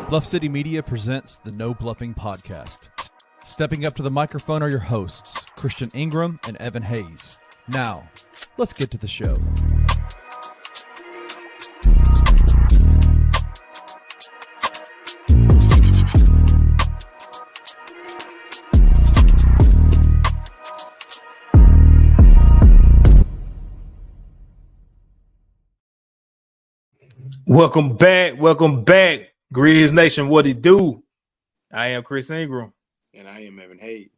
Bluff City Media presents the No Bluffing podcast. Stepping up to the microphone are your hosts, Christian Ingram and Evan Hayes. Now, let's get to the show. Welcome back, Grizz Nation. What it do? I am Chris Ingram. And I am Evan Hayes.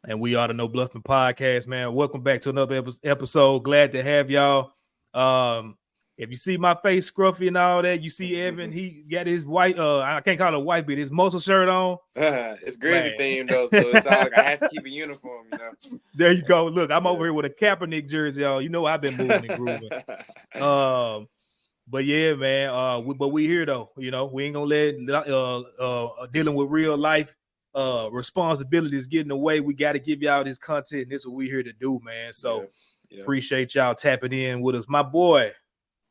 And we are the No Bluffin podcast, man. Welcome back to another episode. Glad to have y'all. If you see my face scruffy and all that, you see Evan, he got his white, I can't call it white, but his muscle shirt on. It's Grizzly themed, though, so it's all like I have to keep a uniform, you know. There you go. Look, I'm over here with a Kaepernick jersey, y'all. You know I've been moving and grooving. But yeah, man. But we here though. You know, we ain't gonna let dealing with real life responsibilities get in the way. We got to give y'all this content. And this is what we here to do, man. So appreciate y'all tapping in with us. My boy,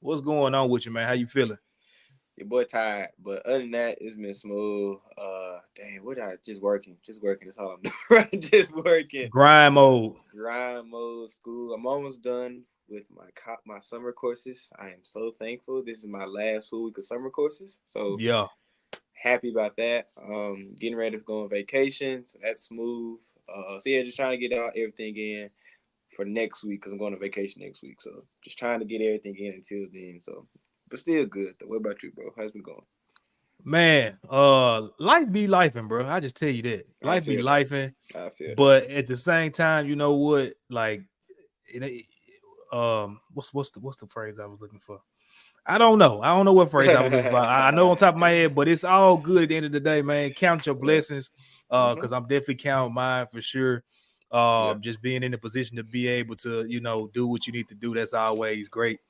what's going on with you, man? How you feeling? Your boy tired, but other than that, it's been smooth. Just working. That's all I'm doing. Right, just working. Grind mode, school. I'm almost done with my summer courses. I am so thankful. This is my last full week of summer courses. So yeah, happy about that. Getting ready to go on vacation, so that's smooth. Just trying to get out everything in for next week because I'm going on vacation next week. So just trying to get everything in until then. So, but still good. What about you, bro? How's it been going? Man, life be lifing, bro. I just tell you that. Life be lifing. I feel but at the same time, you know what? Like, what's the phrase I was looking for? I don't know what phrase I was looking for. I know on top of my head, but it's all good at the end of the day, man. Count your blessings, because I'm definitely counting mine for sure. Just being in the position to be able to, do what you need to do. That's always great.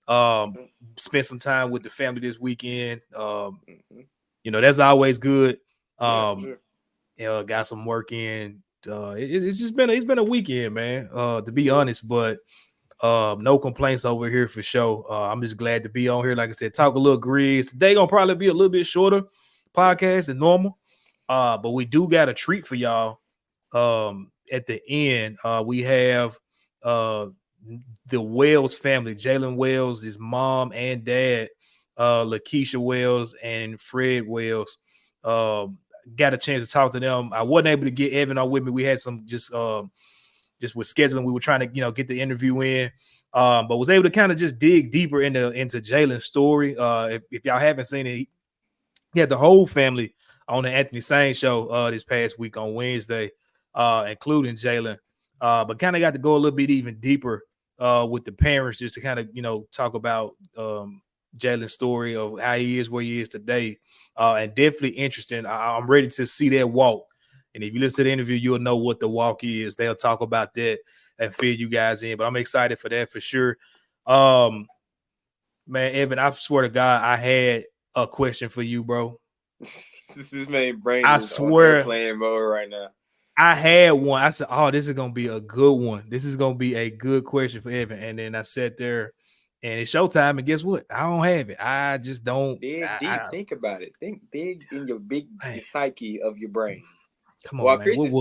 Spend some time with the family this weekend. That's always good. Sure. Got some work in. It's been a weekend, man. To be honest, but no complaints over here for sure. I'm just glad to be on here. Like I said, talk a little Grizz. Today gonna probably be a little bit shorter podcast than normal. But we do got a treat for y'all. At the end, we have the Wells family, Jaylen Wells, his mom and dad, Lakeisha Wells and Fred Wells. Got a chance to talk to them. I wasn't able to get Evan on with me. We had some just with scheduling, we were trying to, get the interview in, but was able to kind of just dig deeper into Jaylen's story. If y'all haven't seen it, he had the whole family on the Anthony Sain show this past week on Wednesday, including Jaylen, but kind of got to go a little bit even deeper with the parents just to kind of, talk about Jaylen's story of how he is where he is today, and definitely interesting. I'm ready to see that walk. And if you listen to the interview, you'll know what the walk is. They'll talk about that and fill you guys in. But I'm excited for that for sure. Man, Evan, I swear to God, I had a question for you, bro. This man brain I swear playing mode right now. I had one. I said, "Oh, this is gonna be a good one. This is gonna be a good question for Evan." And then I sat there, and it's showtime. And guess what? I don't have it. I just don't. Dig deep. Think about it. Think big in your psyche of your brain. Come on, while man. Chris is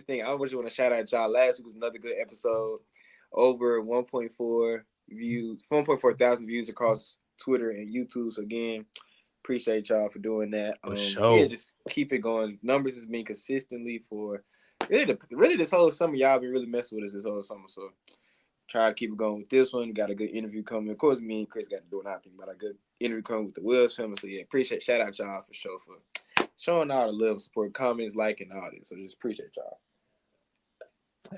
thinking, I just want to shout out y'all. Last week was another good episode. Over 1.4 thousand views across Twitter and YouTube. So again, appreciate y'all for doing that. Just keep it going. Numbers has been consistently for really this whole summer. Y'all been really messing with us this whole summer. So try to keep it going with this one. Got a good interview coming. Of course, me and Chris got to do nothing, but a good interview coming with the Wells family. So yeah, shout out y'all for sure for showing all the love, support, comments, liking, all this. So just appreciate y'all.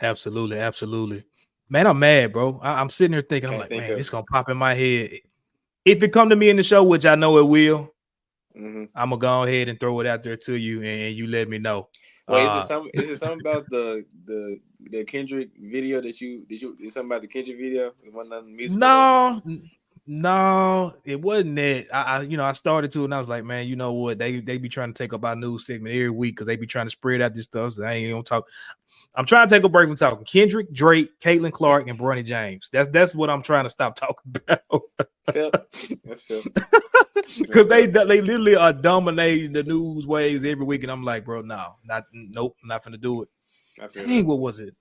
Absolutely. Man, I'm mad, bro. I'm sitting here thinking, it's going to pop in my head. If it come to me in the show, which I know it will, I'm going to go ahead and throw it out there to you, and you let me know. Wait, is it something about the Kendrick video that you did something about the Kendrick video? No, No, it wasn't that. I started to, and I was like, man, you know what? They be trying to take up our news segment every week because they be trying to spread out this stuff. So I ain't gonna talk. I'm trying to take a break from talking Kendrick, Drake, Caitlin Clark, and Bronny James. That's what I'm trying to stop talking about. Phil, that's Phil. Because they literally are dominating the news waves every week, and I'm like, bro, nope, I'm not gonna do it. Dang, what was it?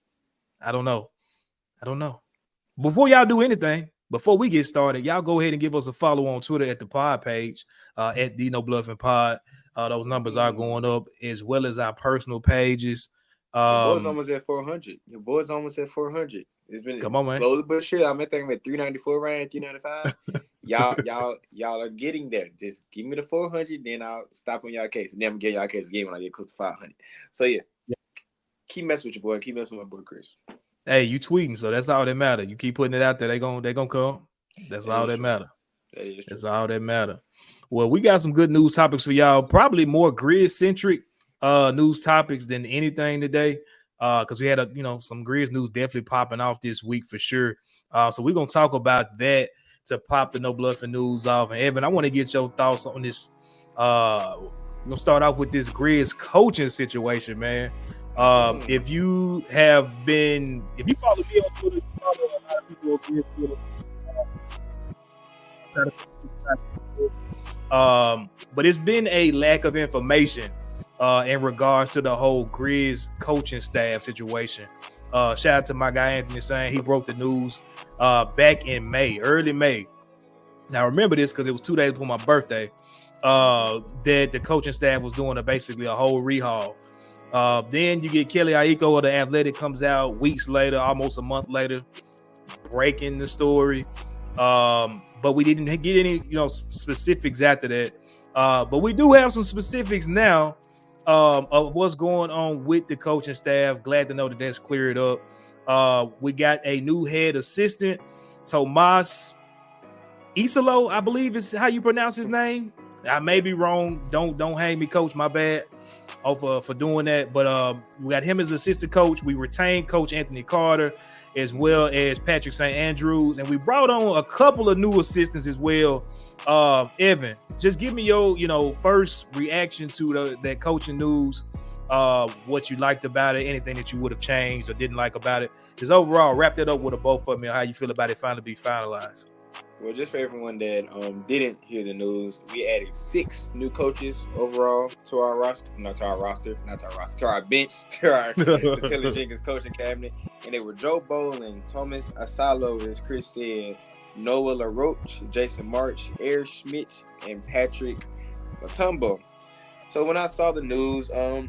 I don't know. Before y'all do anything, before we get started, y'all go ahead and give us a follow on Twitter at the pod page, at the No Bluffin Pod. Those numbers are going up, as well as our personal pages. Your boy's almost at 400. It's been come on, man. Slowly but surely. I'm at 394 right at 395. y'all are getting there. Just give me the 400, then I'll stop on y'all case. And then I'm getting y'all case again when I get close to 500. So yeah. Keep messing with your boy. Keep messing with my boy Chris. Hey, you tweeting, so that's all that matter. You keep putting it out there, they gonna come. That's all that matter. That's all that matter. Well, we got some good news topics for y'all. Probably more Grizz centric news topics than anything today. Because we had some Grizz news definitely popping off this week for sure. So we're gonna talk about that to pop the No Bluffin news off. And Evan, I want to get your thoughts on this. We're gonna start off with this Grizz coaching situation, man. If you follow me on Twitter, you follow a lot of people on Twitter. But it's been a lack of information in regards to the whole Grizz coaching staff situation. Shout out to my guy Anthony saying he broke the news back in early May. Now remember this because it was 2 days before my birthday. That the coaching staff was doing basically a whole rehaul. Then you get Kelly Aiko of The Athletic comes out weeks later, almost a month later, breaking the story. But we didn't get any, specifics after that. But we do have some specifics now of what's going on with the coaching staff. Glad to know that that's cleared up. We got a new head assistant, Tomas Isalo, I believe is how you pronounce his name. I may be wrong. Don't hang me, coach. My bad. For doing that, but we got him as assistant coach. We retained Coach Anthony Carter as well as Patrick St. Andrews, and we brought on a couple of new assistants as well. Evan, just give me your first reaction to that coaching news. What you liked about it, anything that you would have changed or didn't like about it. Just overall, wrap that up with a both of me on how you feel about it finally be finalized. Well, just for everyone that didn't hear the news, we added 6 new coaches overall to our roster. To our bench, to our Taylor Jenkins coaching cabinet. And they were Joe Boland, Thomas Asalo, as Chris said, Noah LaRoche, Jason March, Eric Schmidt, and Patrick Matumbo. So when I saw the news, it was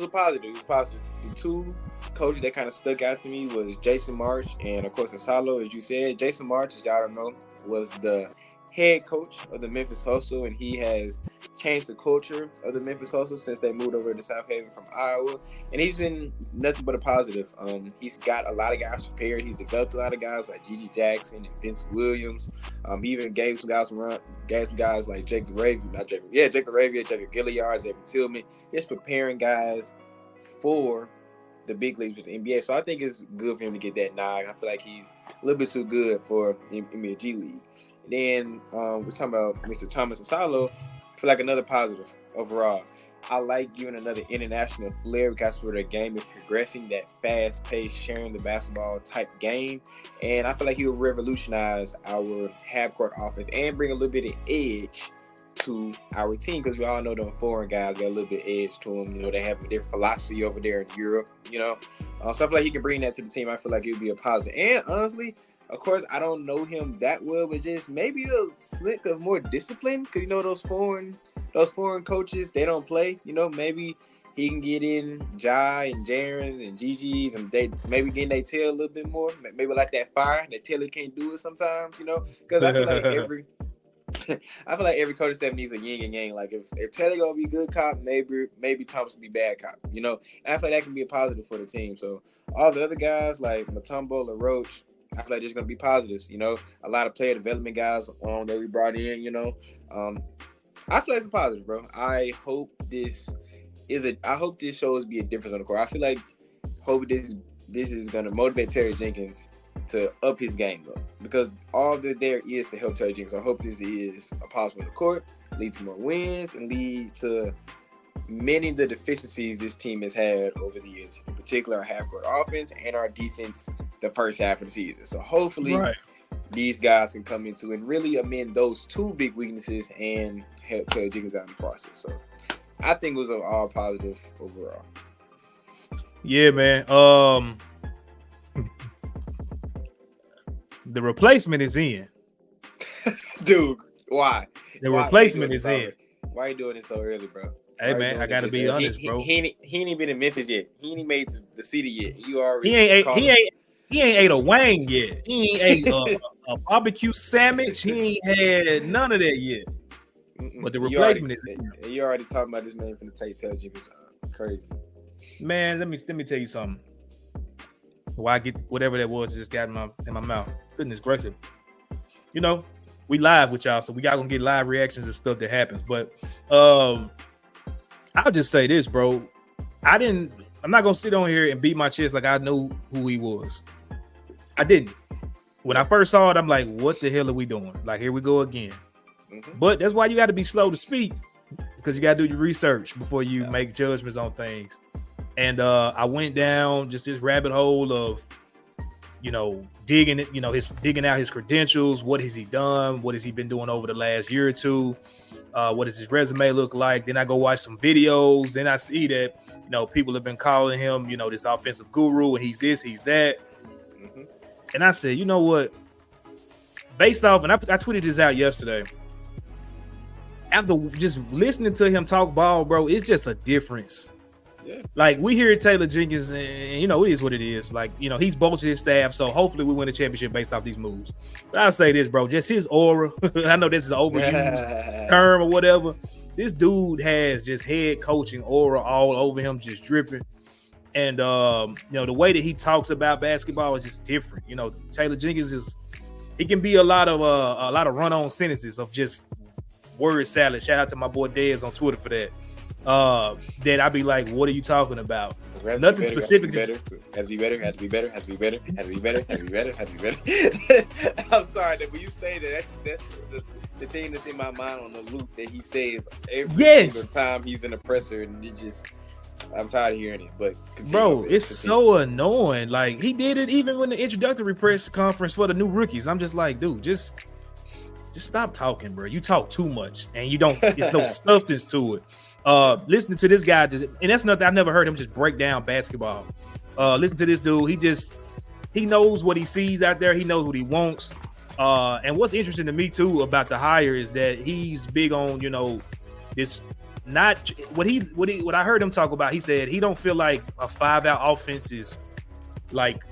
positive. It was positive. The 2 coaches that kind of stuck out to me was Jason March and, of course, Asalo, as you said. Jason March, as y'all don't know, was the head coach of the Memphis Hustle, and he has changed the culture of the Memphis Hustle since they moved over to South Haven from Iowa. And he's been nothing but a positive. He's got a lot of guys prepared. He's developed a lot of guys like Gigi Jackson and Vince Williams. He even gave some guys like Jake LaRavia, Jacob Gilliard, Evan Tillman, just preparing guys for the big leagues with the NBA. So I think it's good for him to get that nod. I feel like he's a little bit too good for NBA G League. Then we're talking about Mr. Thomas Asalo. I feel like another positive overall. I like giving another international flair because where the game is progressing, that fast-paced, sharing the basketball type game. And I feel like he will revolutionize our half-court offense and bring a little bit of edge to our team, because we all know them foreign guys got a little bit of edge to them. They have their philosophy over there in Europe, So I feel like he can bring that to the team. I feel like it would be a positive. And honestly, of course, I don't know him that well, but just maybe a slick of more discipline, because those foreign coaches, they don't play. Maybe he can get in Jai and Jaren's and Gigi's, and they maybe getting their tail a little bit more. Maybe like that fire, that tail can't do it sometimes. Because I feel like every coach staff needs a yin and yang. Like if Taylor gonna be good cop, maybe Thomas will be bad cop. And I feel like that can be a positive for the team. So all the other guys like Matumbo, LaRoche, I feel like there's gonna be positives. A lot of player development guys that we brought in. I feel like it's a positive, bro. I hope this shows be a difference on the court. I feel like this is gonna motivate Terry Jenkins to up his game up, because all that there is to help Taylor Jenkins. I hope this is a positive on the court, lead to more wins, and lead to many of the deficiencies this team has had over the years, in particular our half-court offense and our defense the first half of the season. So hopefully these guys can come into and really amend those two big weaknesses and help Taylor Jenkins out in the process. So I think it was all positive overall. Yeah, man. The replacement is in. Dude, why? Replacement is in. Why are you doing it so early, bro? Hey, man, I gotta be honest, bro. He ain't even been in Memphis yet. He ain't made the city yet. You already he ain't ate a wang yet. He ain't ate a barbecue sandwich. He ain't had none of that yet. But the replacement is in. You already talking about this man from the Taylor Jenkins. Crazy. Man, let me tell you something. Why I get whatever that was just got in my mouth. Goodness gracious. You know, we live with y'all, so we got gonna get live reactions and stuff that happens. But I'll just say this, bro. I'm not gonna sit on here and beat my chest like I knew who he was. I didn't. When I first saw it, I'm like, what the hell are we doing? Like, here we go again. Mm-hmm. But that's why you got to be slow to speak, because you got to do your research before you make judgments on things. And I went down just this rabbit hole of, digging out his credentials. What has he done? What has he been doing over the last year or two? What does his resume look like? Then I go watch some videos. Then I see that, people have been calling him, this offensive guru, and he's this, he's that. Mm-hmm. And I said, you know what? Based off, and I tweeted this out yesterday. After just listening to him talk ball, bro, it's just a difference. Yeah. Like, we hear Taylor Jenkins, and it is what it is. Like, he's bolstered his staff, so hopefully we win a championship based off these moves. But I'll say this, bro, just his aura. I know this is an overused term or whatever. This dude has just head coaching aura all over him, just dripping. And the way that he talks about basketball is just different. Taylor Jenkins he can be a lot of run-on sentences of just word salad. Shout out to my boy Dez on Twitter for that. That I'd be like, what are you talking about? Nothing specific. Has to be better. I'm sorry that when you say that, that's the thing that's in my mind on the loop that he says every single time he's in a presser, and I'm tired of hearing it. But bro, it's so annoying. Like, he did it even when the introductory press conference for the new rookies. I'm just like, dude, just stop talking, bro. You talk too much, and you don't. It's no substance to it. Listening to this guy, and that's nothing. I've never heard him just break down basketball. Listen to this dude. He knows what he sees out there. He knows what he wants. And what's interesting to me too about the hire is that he's big on this. Not what I heard him talk about. He said he don't feel like a 5-out offense is like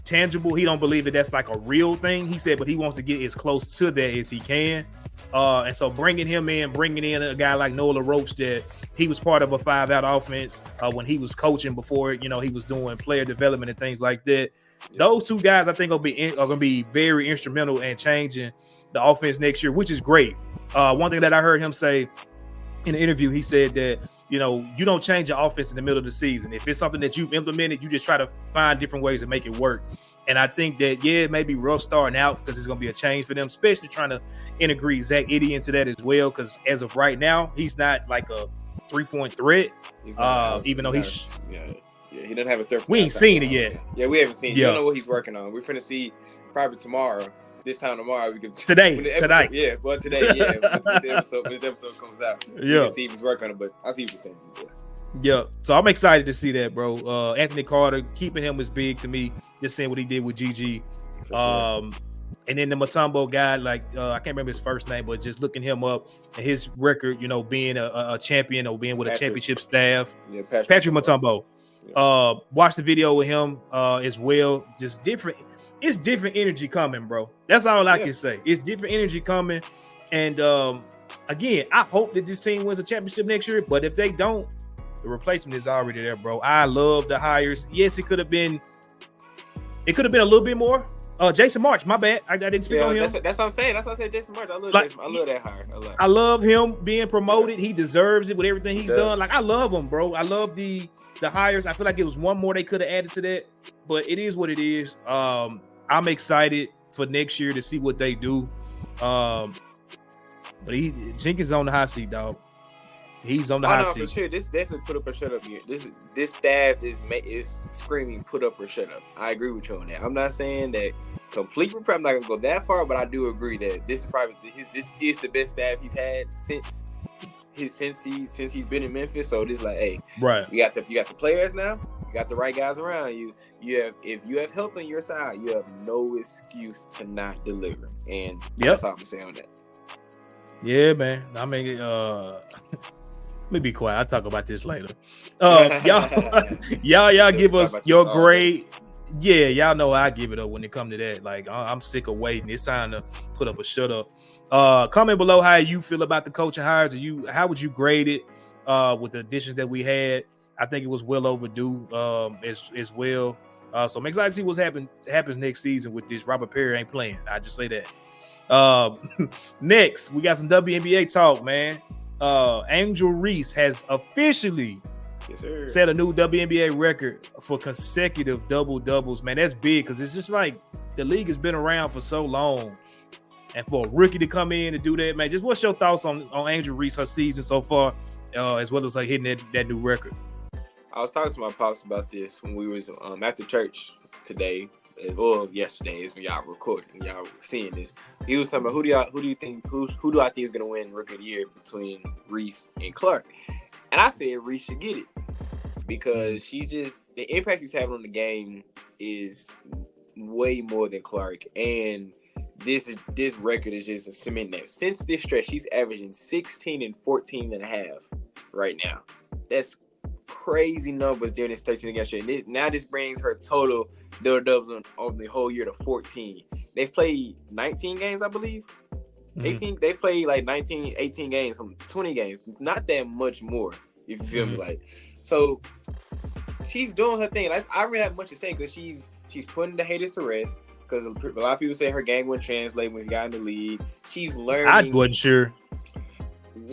tangible. He don't believe that that's like a real thing. He said, but he wants to get as close to that as he can. And so bringing in a guy like Noah LaRoche, that he was part of a 5-out offense when he was coaching before, he was doing player development and things like that. Yeah. Those two guys, I think, are going to be very instrumental in changing the offense next year, which is great. One thing that I heard him say in the interview, he said that, you don't change your offense in the middle of the season. If it's something that you've implemented, you just try to find different ways to make it work. And I think that, it may be rough starting out because it's going to be a change for them, especially trying to integrate Zach Edey into that as well. Because as of right now, he's not like a 3-point threat, even though he's... he doesn't have a third. We ain't seen it yet. Yeah, we haven't seen it. You don't know what he's working on. We're finna see probably tomorrow. This time tomorrow, we can tonight. Yeah, well, today, yeah. when this episode comes out, we can see if he's working on it. But I see what you're saying. Yeah, so I'm excited to see that, bro. Anthony Carter, keeping him was big to me. Just seeing what he did with GG. Sure. And then the Mutombo guy, like I can't remember his first name, but just looking him up and his record, being a champion or being with a championship staff. Yeah, Patrick Mutombo. Yeah. Watch the video with him as well. Just different. It's different energy coming, bro. That's all I can say. It's different energy coming. And again, I hope that this team wins a championship next year. But if they don't, the replacement is already there, bro. I love the hires. Yes, it could have been a little bit more. Jason March, my bad. I didn't speak on him. That's what I'm saying. That's why I said Jason March. I love that hire. I love him being promoted. He deserves it with everything he's done. Like, I love him, bro. I love the hires. I feel like it was one more they could have added to that, but it is what it is. I'm excited for next year to see what they do. But Jenkins on the hot seat, dog. He's on the hot seat. For sure. This definitely put up or shut up here. This staff is screaming put up or shut up. I agree with you on that. I'm not saying that complete. I'm not gonna go that far, but I do agree that this is probably this is the best staff he's had since he's been in Memphis. So this is like, hey, right? You got the players now. You got the right guys around you. If you have help on your side, you have no excuse to not deliver. And that's all I'm saying on that. Yeah, man. I mean, let me be quiet. I'll talk about this later. Y'all give us your grade. Yeah, y'all know I give it up when it comes to that. Like, I'm sick of waiting. It's time to put up a shut up. Comment below how you feel about the coaching hires. How would you grade it with the additions that we had? I think it was well overdue as well. So I'm excited to see what happens next season with this. Robert Perry ain't playing. I just say that. Next, we got some WNBA talk, man. Angel Reese has officially set a new WNBA record for consecutive double-doubles. Man, that's big because it's just like the league has been around for so long. And for a rookie to come in and do that, man, just what's your thoughts on Angel Reese, her season so far, as well as like hitting that new record? I was talking to my pops about this when we was after church today. Well, yesterday is when y'all recording, y'all seeing this. He was talking about who do I think is gonna win Rookie of the Year between Reese and Clark? And I said Reese should get it because the impact he's having on the game is way more than Clark. And this record is just a cement that since this stretch, she's averaging 16 and 14 and a half right now. That's crazy numbers during this 13 against her. And now this brings her total double-doubles on the whole year to 14. They've played 19 games, I believe. 18. They played like 19, 18 games, from 20 games. Not that much more, if you feel me. Like, so she's doing her thing. I really have much to say because she's putting the haters to rest. Because a lot of people say her game wouldn't translate when she got in the league. She's learning. I wasn't sure.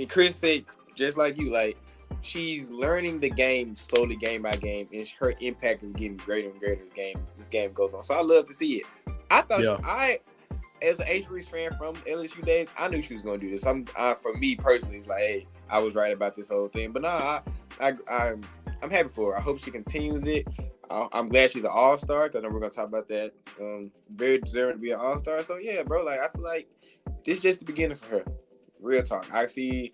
Chris said just like you, like. She's learning the game slowly, game by game, and her impact is getting greater and greater as this game goes on. So I love to see it. I thought as an Angel Reese fan from LSU days, I knew she was going to do this. For me personally, it's like, hey, I was right about this whole thing. But nah, I'm happy for her. I hope she continues it. I'm glad she's an All-Star because I know we're going to talk about that. Very deserving to be an All-Star. So yeah, bro, like I feel like this is just the beginning for her. Real talk. I see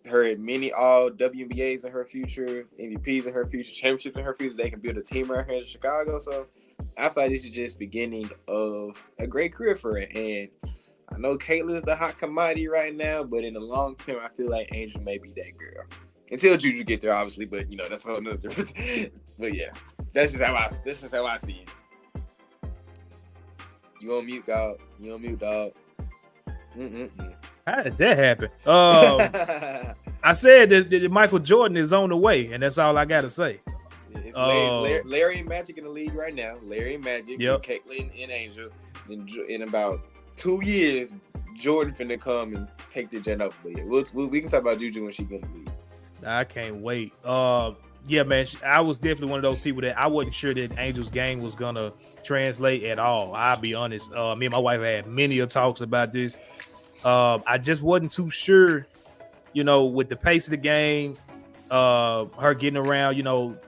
her many all WNBAs in her future, MVPs in her future, championships in her future. They can build a team around here in Chicago. So I feel like this is just beginning of a great career for her. And I know Caitlyn is the hot commodity right now, but in the long term, I feel like Angel may be that girl. Until Juju get there, obviously, but you know, that's a whole nother different. But yeah, that's just how I see it. You on mute, dog. How did that happen? I said that Michael Jordan is on the way, and that's all I got to say. It's Larry and Magic in the league right now. Larry and Magic, Caitlyn and Angel. In about 2 years, Jordan finna come and take the jet up. But yeah, we can talk about Juju when she get in the league. I can't wait. Yeah, man, I was definitely one of those people that I wasn't sure that Angel's game was gonna translate at all. I'll be honest. Me and my wife had many talks about this. I just wasn't too sure, with the pace of the game, her getting around,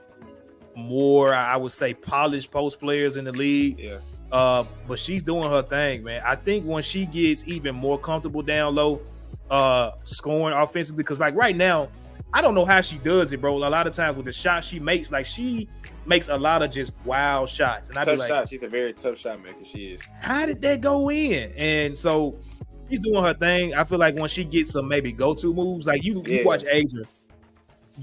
more, I would say, polished post players in the league. Yeah. But she's doing her thing, man. I think when she gets even more comfortable down low, scoring offensively, because like right now, I don't know how she does it, bro. A lot of times with the shots she makes, like she makes a lot of just wild shots. And tough shot. She's a very tough shot maker. She is. How did that go in? And so she's doing her thing. I feel like when she gets some maybe go-to moves, like you watch Asia.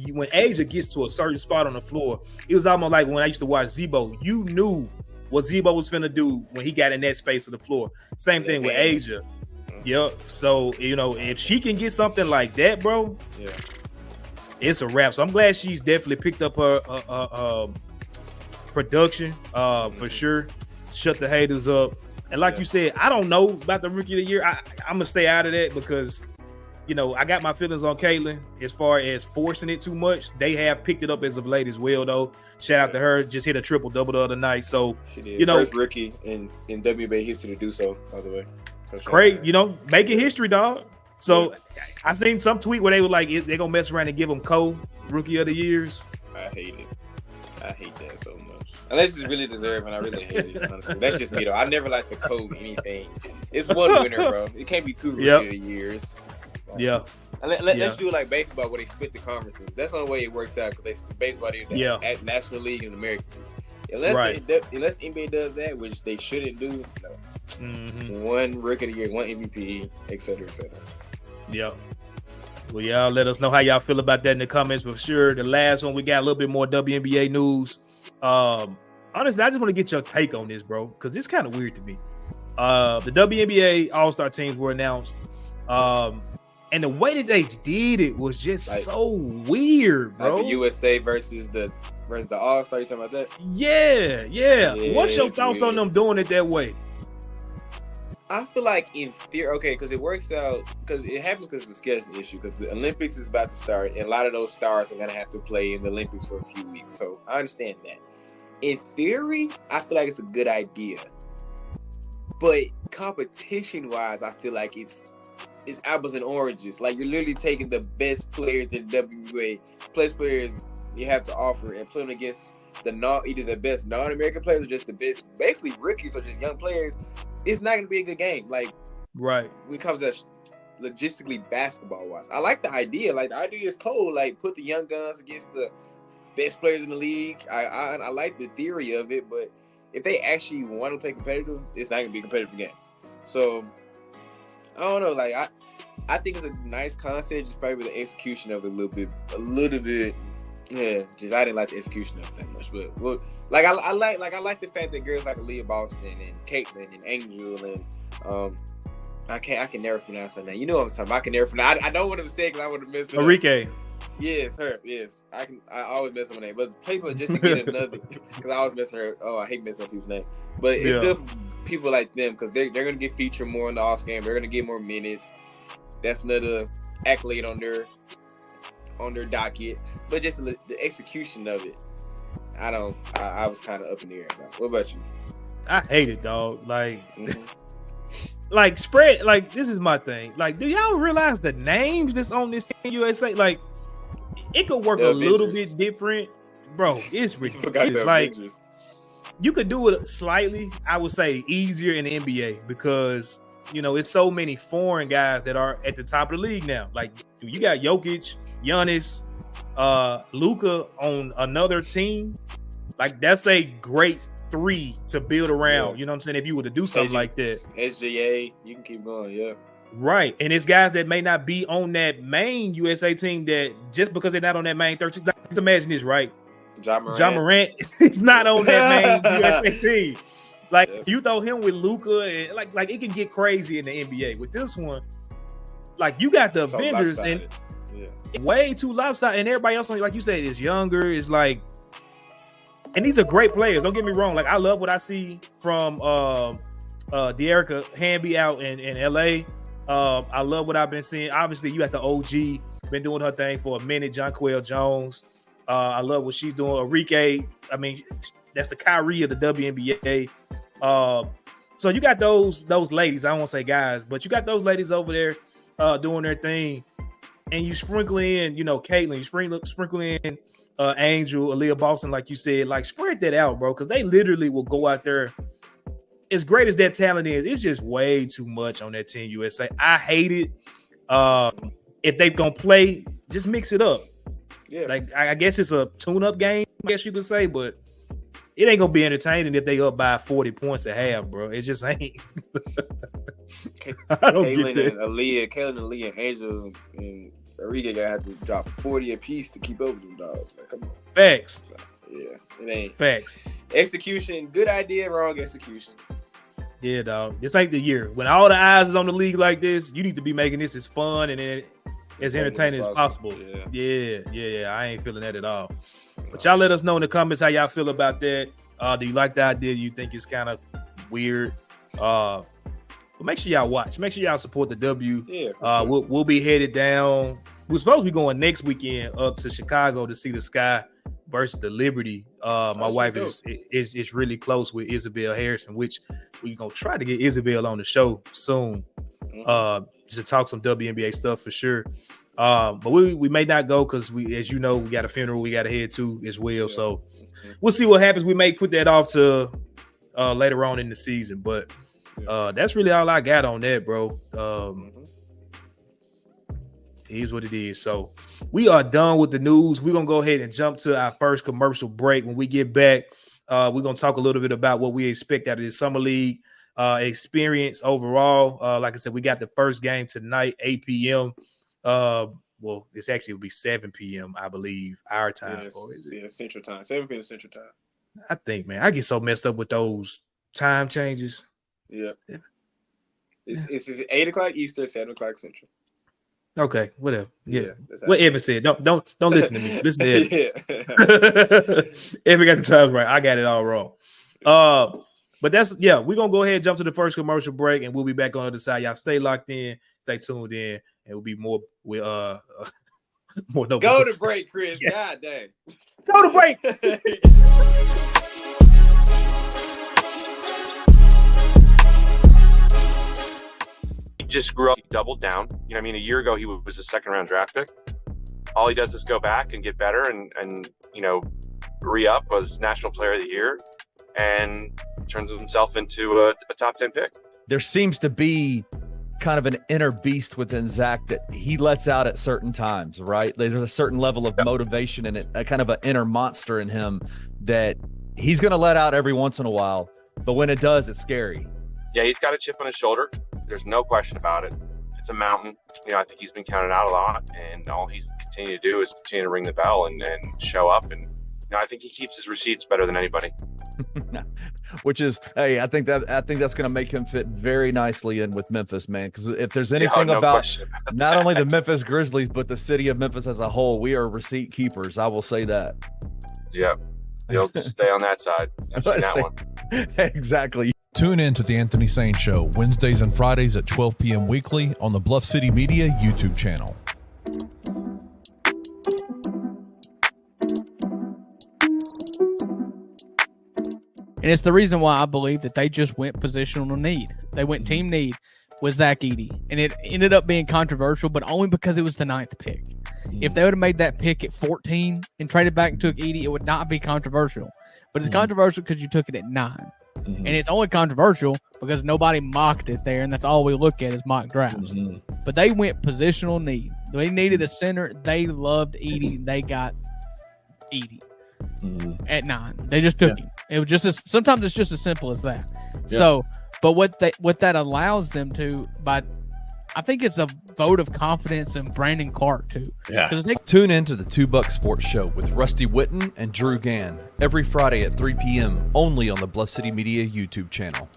When Asia gets to a certain spot on the floor, it was almost like when I used to watch Zebo. You knew what Zebo was finna do when he got in that space of the floor. Same thing with Asia. Yep. So, if she can get something like that, bro, it's a wrap. So I'm glad she's definitely picked up her production for sure. Shut the haters up. And like you said, I don't know about the Rookie of the Year. I'm going to stay out of that because I got my feelings on Caitlin as far as forcing it too much. They have picked it up as of late as well, though. Shout out to her. Just hit a triple-double the other night. So, she did. First rookie in WNBA history to do so, by the way. So great. Making history, dog. So, I seen some tweet where they were like, they're going to mess around and give them Rookie of the Years. I hate it. I hate that so much. Unless it's really deserved, and I really hate it, honestly. That's just me, though. I never like the code anything. It's one winner, bro. It can't be 2 Rookie of the Years. Yeah. Let's do it like baseball where they split the conferences. That's the only way it works out, because they split baseball at National League and American League. Unless the NBA does that, which they shouldn't do, no. Mm-hmm. 1 Rookie of the Year, 1 MVP, et cetera, et cetera. Yep. Well, y'all let us know how y'all feel about that in the comments. For sure, the last one, we got a little bit more WNBA news. Honestly, I just want to get your take on this, bro, because it's kind of weird to me. The WNBA All-Star teams were announced. And the way that they did it was just so weird, bro. Like the USA versus the All-Star, you talking about that? Yeah. What's your thoughts on them doing it that way? I feel like in theory, okay, because it works out, because it happens because it's a scheduling issue, because the Olympics is about to start, and a lot of those stars are going to have to play in the Olympics for a few weeks. So I understand that. In theory, I feel like it's a good idea. But competition-wise, I feel like it's apples and oranges. Like, you're literally taking the best players in WNBA, best players you have to offer, and putting them against either the best non-American players or just the best, basically rookies or just young players. It's not going to be a good game. Like, right. When it comes to logistically basketball-wise. I like the idea. Like, the idea is cool. Like, put the young guns against the best players in the league. I like the theory of it, but if they actually want to play competitive, it's not going to be a competitive game. So, I don't know. Like, I think it's a nice concept, just probably the execution of it a little bit. Yeah, just I didn't like the execution of it that much, but well, I like the fact that girls like Aaliyah Boston and Caitlin and Angel and I can never pronounce her name. You know what I'm talking about. I can never pronounce. I don't want to say because I want to miss her. Enrique. Yes, her. Yes, I always mess up her name, but people just to get another because I always mess her. Oh, I hate messing up people's name, but it's good for people like them because they're gonna get featured more in the All-Star game. They're gonna get more minutes. That's another accolade on their docket. But just the execution of it, I was kind of up in the air about it. What about you? I hate it, dog. Like, like spread. Like, this is my thing. Like, do y'all realize the names that's on this Team USA? Like, it could work a little bit different, bro. It's ridiculous. Like, you could do it slightly, I would say, easier in the NBA because it's so many foreign guys that are at the top of the league now. Like, you got Jokic, Giannis, Luka on another team. Like, that's a great 3 to build around. You know what I'm saying? If you were to do something like that, SGA, you can keep going. Yeah, right. And it's guys that may not be on that main USA team that just because they're not on that main 13. Like, just imagine this, right? Ja Morant is not on that main USA team. Like, you throw him with Luka, and like it can get crazy in the NBA. With this one, like, you got the Avengers and way too lopsided, and everybody else, like you said, is younger. Is like, and these are great players. Don't get me wrong. Like, I love what I see from De'Erica Hamby out in LA. I love what I've been seeing. Obviously, you got the OG, been doing her thing for a minute. Jonquel Jones. I love what she's doing. Enrique. I mean, that's the Kyrie of the WNBA. So you got those ladies. I don't want to say guys, but you got those ladies over there doing their thing. And you sprinkle in, Caitlin, you sprinkle in Angel, Aaliyah Boston, like you said, like, spread that out, bro, because they literally will go out there. As great as that talent is, it's just way too much on that Team USA. I hate it. If they're going to play, just mix it up. Yeah. Like, I guess it's a tune-up game, I guess you could say, but it ain't going to be entertaining if they up by 40 points at half, bro. It just ain't. I don't get that. Caitlin and Aaliyah and Angel and Enrique gotta have to drop 40 apiece to keep up with them dogs. Like, come on. Facts. Yeah, it ain't. Facts. Execution, good idea, wrong execution. Yeah, dog. This ain't the year. When all the eyes is on the league like this, you need to be making this as fun and as entertaining as possible. Yeah. I ain't feeling that at all. But y'all let us know in the comments how y'all feel about that. Do you like the idea? Do you think it's kind of weird? But But make sure y'all watch. Make sure y'all support the W. Yeah. Sure. We'll be headed down. We're supposed to be going next weekend up to Chicago to see the Sky versus the Liberty. My wife is really close with Isabel Harrison, which we're gonna try to get Isabel on the show soon. To talk some WNBA stuff for sure. But we may not go because we, as you know, we got a funeral we got to head to as well. Yeah. So we'll see what happens. We may put that off to later on in the season. But that's really all I got on that, bro. It is what it is. So we are done with the news. We're gonna go ahead and jump to our first commercial break. When we get back, we're gonna talk a little bit about what we expect out of this summer league experience overall. Like I said, we got the first game tonight, 8 p.m. Well, it's actually will be 7 p.m. I believe our time. Central time, 7 p.m. Central time. I think, man, I get so messed up with those time changes. Yeah. It's 8 o'clock Eastern, 7 o'clock Central. Okay, whatever. Yeah. What Evan said. Don't listen to me. Listen to Evan. Evan got the times right. I got it all wrong. But we're gonna go ahead and jump to the first commercial break, and we'll be back on the other side. Y'all stay locked in, stay tuned in, and we'll be more with more. Go to break, Chris. Yeah. God dang. Go to break. Just grew up, he doubled down. You know, I mean, a year ago he was a second-round draft pick. All he does is go back and get better, and you know, re-up was National Player of the Year, and turns himself into a top 10 pick. There seems to be kind of an inner beast within Zach that he lets out at certain times, right? There's a certain level of motivation and a kind of an inner monster in him that he's going to let out every once in a while, but when it does, it's scary. Yeah, he's got a chip on his shoulder. There's no question about it. It's a mountain. You know, I think he's been counted out a lot, and all he's continued to do is continue to ring the bell and show up. And you know, I think he keeps his receipts better than anybody. Which is, hey, I think that's going to make him fit very nicely in with Memphis, man. Because if there's anything about not only the Memphis Grizzlies but the city of Memphis as a whole, we are receipt keepers. I will say that. Yeah, he'll stay on that side. That one. Exactly. Tune in to The Anthony Sane Show, Wednesdays and Fridays at 12 p.m. weekly on the Bluff City Media YouTube channel. And it's the reason why I believe that they just went positional need. They went team need with Zach Edey. And it ended up being controversial, but only because it was the 9th pick. If they would have made that pick at 14 and traded back and took Edey, it would not be controversial. But it's controversial because you took it at 9. And it's only controversial because nobody mocked it there, and that's all we look at is mock drafts. But they went positional need. They needed a center. They loved Edey. They got Edey at 9. They just took him. It was just sometimes it's just as simple as that. Yeah. So, but what that allows them to, I think it's a vote of confidence in Brandon Clark too. Yeah. Tune in to the $2 Sports Show with Rusty Witten and Drew Gann every Friday at 3 p.m. only on the Bluff City Media YouTube channel.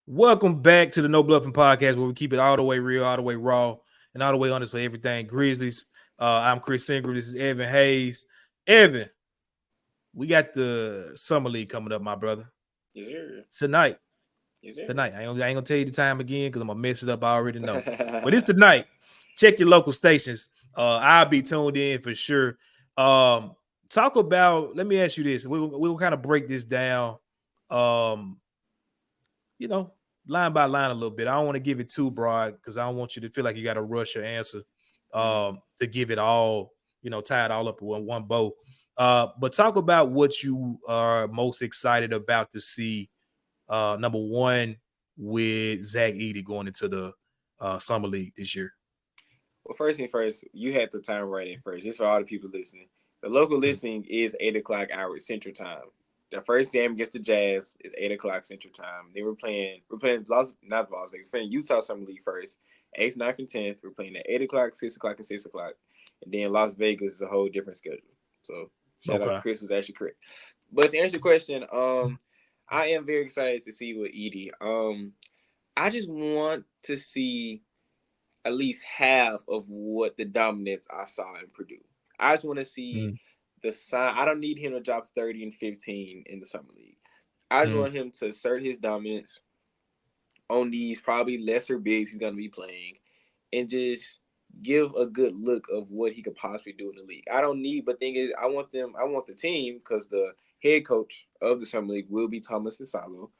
Welcome back to the No Bluffin podcast, where we keep it all the way real, all the way raw, and all the way honest for everything Grizzlies. I'm Chris Ingram. This is Evan Hayes. Evan, we got the Summer League coming up, my brother. Yes, sir. Tonight. Yes, sir. Tonight. I ain't gonna tell you the time again because I'm gonna mess it up. I already know. But it's tonight. Check your local stations. I'll be tuned in for sure. Talk about. Let me ask you this. We'll kind of break this down. You know, line by line a little bit. I don't want to give it too broad because I don't want you to feel like you got to rush your answer to give it all, you know, tie it all up in one bow. But talk about what you are most excited about to see, number one, with Zach Edey going into the Summer League this year. Well, first thing first, you had the time right in first. Just for all the people listening. The local listing is 8 o'clock hour Central Time. The first game against the Jazz is 8 o'clock Central Time. Then we're playing Las Vegas. We're playing Utah Summer League first, 8th, 9th, and 10th. We're playing at 8 o'clock, 6 o'clock, and 6 o'clock. And then Las Vegas is a whole different schedule. So shout out, Chris was actually correct. But to answer your question, I am very excited to see what Edey. I just want to see at least half of what the dominance I saw in Purdue. I just want to see the sign. I don't need him to drop 30 and 15 in the summer league. I just want him to assert his dominance on these probably lesser bigs he's going to be playing and just give a good look of what he could possibly do in the league. I don't need, but thing is, I want the team, because the head coach of the summer league will be Thomas Isalo.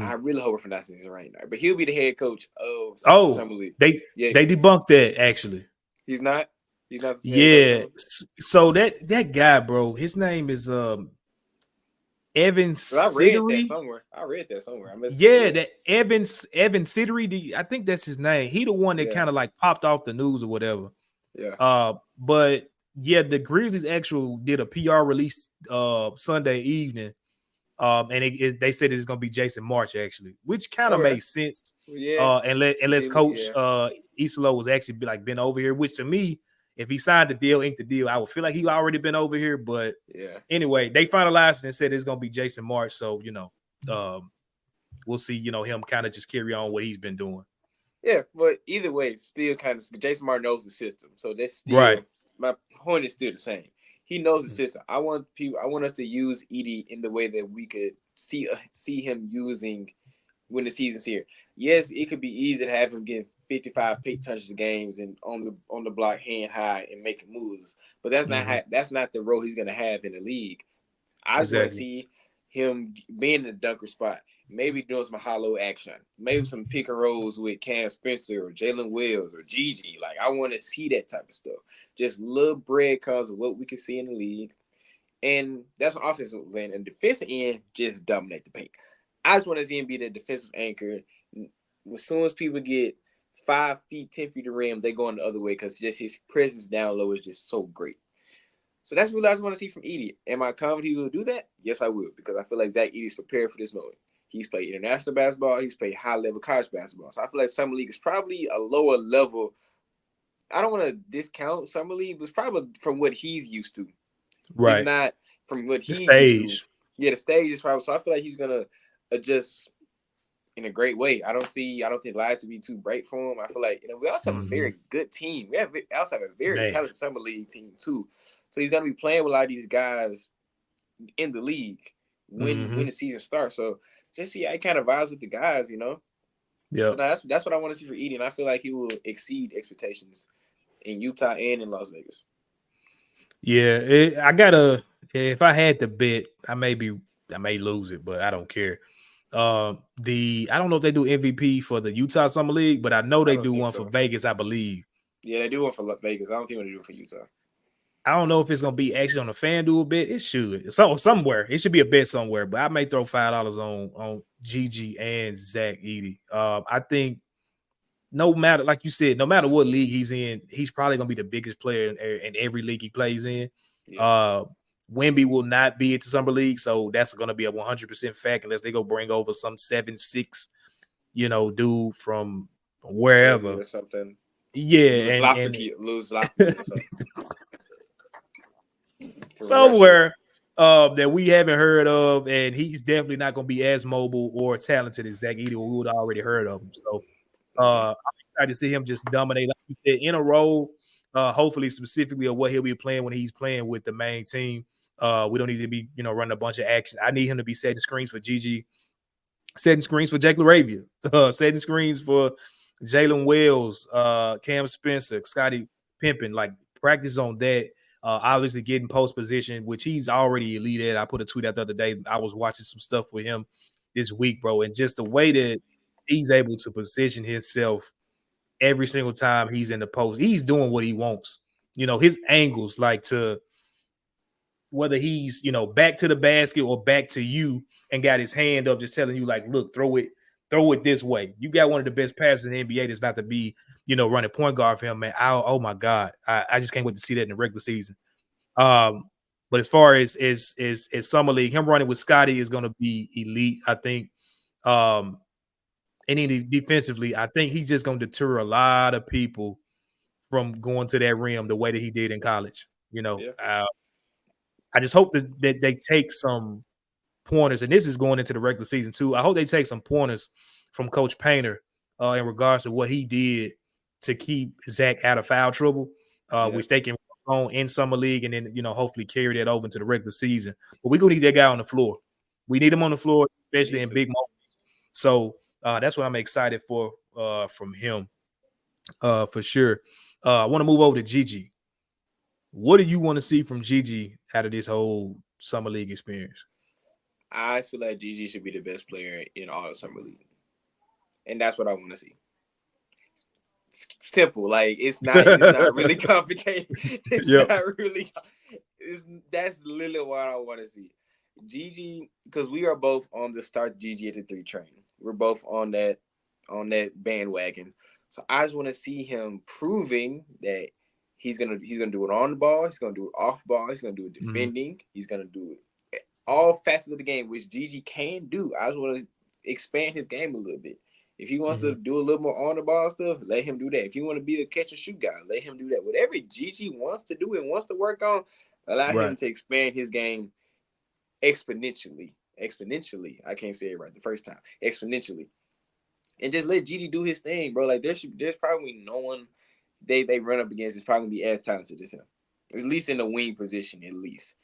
I really hope we're pronouncing this right now, but he'll be the head coach of the summer league. They debunked that actually. He's not. He's not. Yeah. So that guy, bro, his name is Evan Siddery. I read that somewhere. That Evan Siddery. I think that's his name. He the one that kind of like popped off the news or whatever. Yeah. But yeah, the Grizzlies actually did a PR release Sunday evening. And they said it's gonna be Jason March actually, which kind of makes sense. Yeah. Unless Coach Isalo was actually been over here, which to me, if he signed the deal, inked the deal, I would feel like he already been over here. But anyway, they finalized it and said it's gonna be Jason March. So we'll see. Him kind of just carry on what he's been doing. Yeah, but either way, still kind of Jason Martin knows the system, so that's still right. My point is still the same. He knows the system. I want us to use Edey in the way that we could see him using when the season's here. Yes, it could be easy to have him get 55 pick touches of games and on the block hand high and making moves, but that's not the role he's gonna have in the league. I just want to see him being in the dunker spot, maybe doing some hollow action, maybe some pick and rolls with Cam Spencer or Jaylen Wells or Gigi. Like, I want to see that type of stuff. Just little breadcrumbs of what we can see in the league. And that's an offensive end. And defensive end, just dominate the paint. I just want to see him be the defensive anchor. As soon as people get 5 feet, 10 feet of rim, they go on the other way because just his presence down low is just so great. So that's what I just want to see from Edey. Am I confident he will do that? Yes, I will, because I feel like Zach Edey's prepared for this moment. He's played international basketball. He's played high-level college basketball. So I feel like Summer League is probably a lower level. I don't want to discount Summer League, but it's probably from what he's used to. Right. He's not from what he's used to. Yeah, the stage is probably. So I feel like he's going to adjust in a great way. I don't think lives will be too bright for him. I feel like we also have a very good team. We also have a very talented Summer League team, too. So he's going to be playing with a lot of these guys in the league when the season starts. So just see, I kind of vibes with the guys, Yeah. So that's what I want to see for Edey, and I feel like he will exceed expectations in Utah and in Las Vegas. Yeah, if I had to bet, I may lose it, but I don't care. I don't know if they do MVP for the Utah Summer League, but I know they do one for Vegas, I believe. Yeah, they do one for Vegas. I don't think they do it for Utah. I don't know if it's gonna be actually on the FanDuel bet. It should. Somewhere. It should be a bet somewhere, but I may throw $5 on Gigi and Zach Edey. I think no matter, like you said, no matter what league he's in, he's probably gonna be the biggest player in every league he plays in. Yeah. Wemby will not be at the Summer League, so that's gonna be a 100% fact unless they go bring over some 7'6", dude from wherever or something. Yeah, lose Lafayette or something. Somewhere that we haven't heard of, and he's definitely not going to be as mobile or talented as Zach Edey, who we would have already heard of him. So I'm excited to see him just dominate, like you said, in a role, hopefully specifically of what he'll be playing when he's playing with the main team. We don't need to be, running a bunch of action. I need him to be setting screens for Gigi, setting screens for Jake LaRavia, setting screens for Jaylen Wells, Cam Spencer, Scottie Pippen. Like, practice on that. Obviously getting post position, which he's already elite at. I put a tweet out the other day. I was watching some stuff with him this week, bro, and just the way that he's able to position himself every single time he's in the post, he's doing what he wants. His angles, like to whether he's back to the basket or back to you, and got his hand up, just telling you like, look, throw it this way. You got one of the best passers in the NBA that's about to be, running point guard for him, man. Oh my God. I just can't wait to see that in the regular season. But as far as Summer League, him running with Scottie is going to be elite, I think. And then defensively, I think he's just going to deter a lot of people from going to that rim the way that he did in college. I just hope that they take some pointers, and this is going into the regular season too. I hope they take some pointers from Coach Painter in regards to what he did to keep Zach out of foul trouble, which they can work on in summer league, and then hopefully carry that over into the regular season. But we gonna need that guy on the floor. We need him on the floor, especially in big moments. So that's what I'm excited for from him, for sure. I want to move over to Gigi. What do you want to see from Gigi out of this whole summer league experience? I feel like Gigi should be the best player in all of summer league, and that's what I want to see. It's simple, like it's not really complicated. It's not really. That's literally what I want to see. Gigi, because we are both on the start Gigi at the 3 train. We're both on that bandwagon. So I just want to see him proving that he's gonna do it on the ball. He's gonna do it off ball. He's gonna do it defending. He's gonna do it all facets of the game, which Gigi can do. I just want to expand his game a little bit. If he wants to do a little more on the ball stuff, let him do that. If he want to be a catch and shoot guy, let him do that. Whatever Gigi wants to do and wants to work on, allow him to expand his game exponentially. I can't say it right the first time. Exponentially. And just let Gigi do his thing, bro. Like there's probably no one they run up against is probably gonna be as talented as him. At least in the wing position, at least.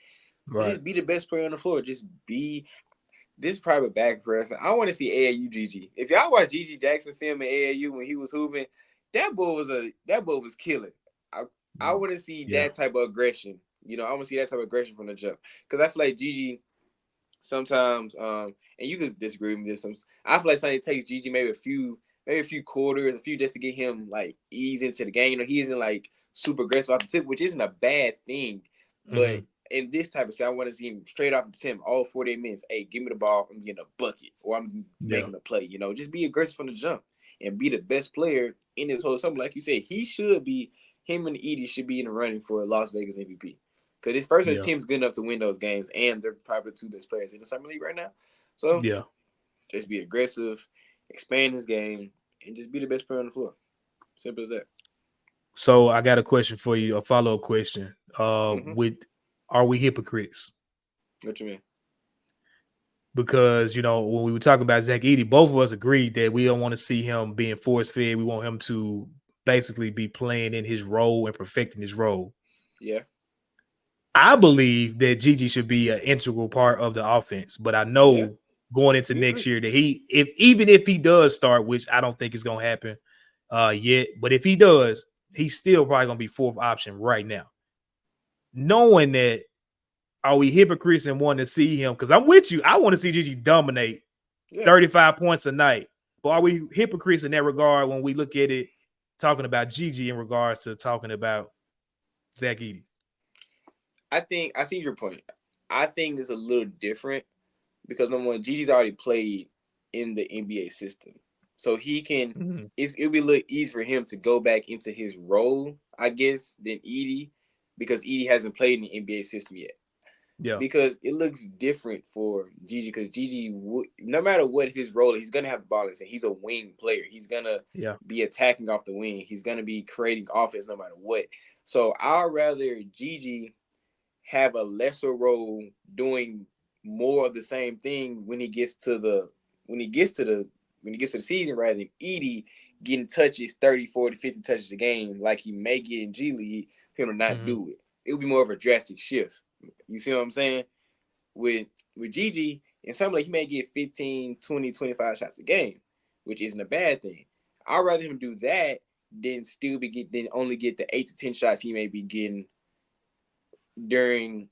So just be the best player on the floor. Just be this private back person. I want to see AAU Gigi. If y'all watch Gigi Jackson film in AAU when he was hooping, that boy was killing. I want to see that type of aggression. I want to see that type of aggression from the jump. Because I feel like Gigi sometimes, and you could disagree with this. I feel like something takes Gigi maybe a few quarters, just to get him like ease into the game. He isn't like super aggressive off the tip, which isn't a bad thing. But in this type of set, I want to see him straight off the tip, all 48 minutes. Hey, give me the ball, I'm getting a bucket, or I'm making a play. Just be aggressive from the jump and be the best player in this whole summer. Like you said, him and Edie should be in the running for Las Vegas MVP. Because his first team is good enough to win those games, and they're probably the 2 best players in the summer league right now. So just be aggressive, expand his game, and just be the best player on the floor. Simple as that. So I got a question for you, a follow-up question. Are we hypocrites? What you mean? Because, when we were talking about Zach Edey, both of us agreed that we don't want to see him being force-fed. We want him to basically be playing in his role and perfecting his role. Yeah. I believe that Gigi should be an integral part of the offense, but I know going into next year that even if he does start, which I don't think is going to happen yet, but if he does, he's still probably going to be 4th option right now. Knowing that, are we hypocrites and want to see him? Because I'm with you. I want to see Gigi dominate 35 points a night. But are we hypocrites in that regard when we look at it, talking about Gigi in regards to talking about Zach Edey? I see your point. I think it's a little different because number one, Gigi's already played in the NBA system. So he can it'll be a little easier for him to go back into his role, I guess, than Edey, because Edey hasn't played in the NBA system yet. Yeah. Because it looks different for Gigi, because Gigi, no matter what his role is, he's going to have the ball in his hand. He's a wing player. He's going to be attacking off the wing. He's going to be creating offense no matter what. So I'd rather Gigi have a lesser role doing more of the same thing when he gets to the season, rather than Edey getting touches, 30, 40, 50 touches a game like he may get in G League, for him to not do it. It would be more of a drastic shift. You see what I'm saying? With Gigi, in some way, he may get 15, 20, 25 shots a game, which isn't a bad thing. I'd rather him do that than only get the 8 to 10 shots he may be getting during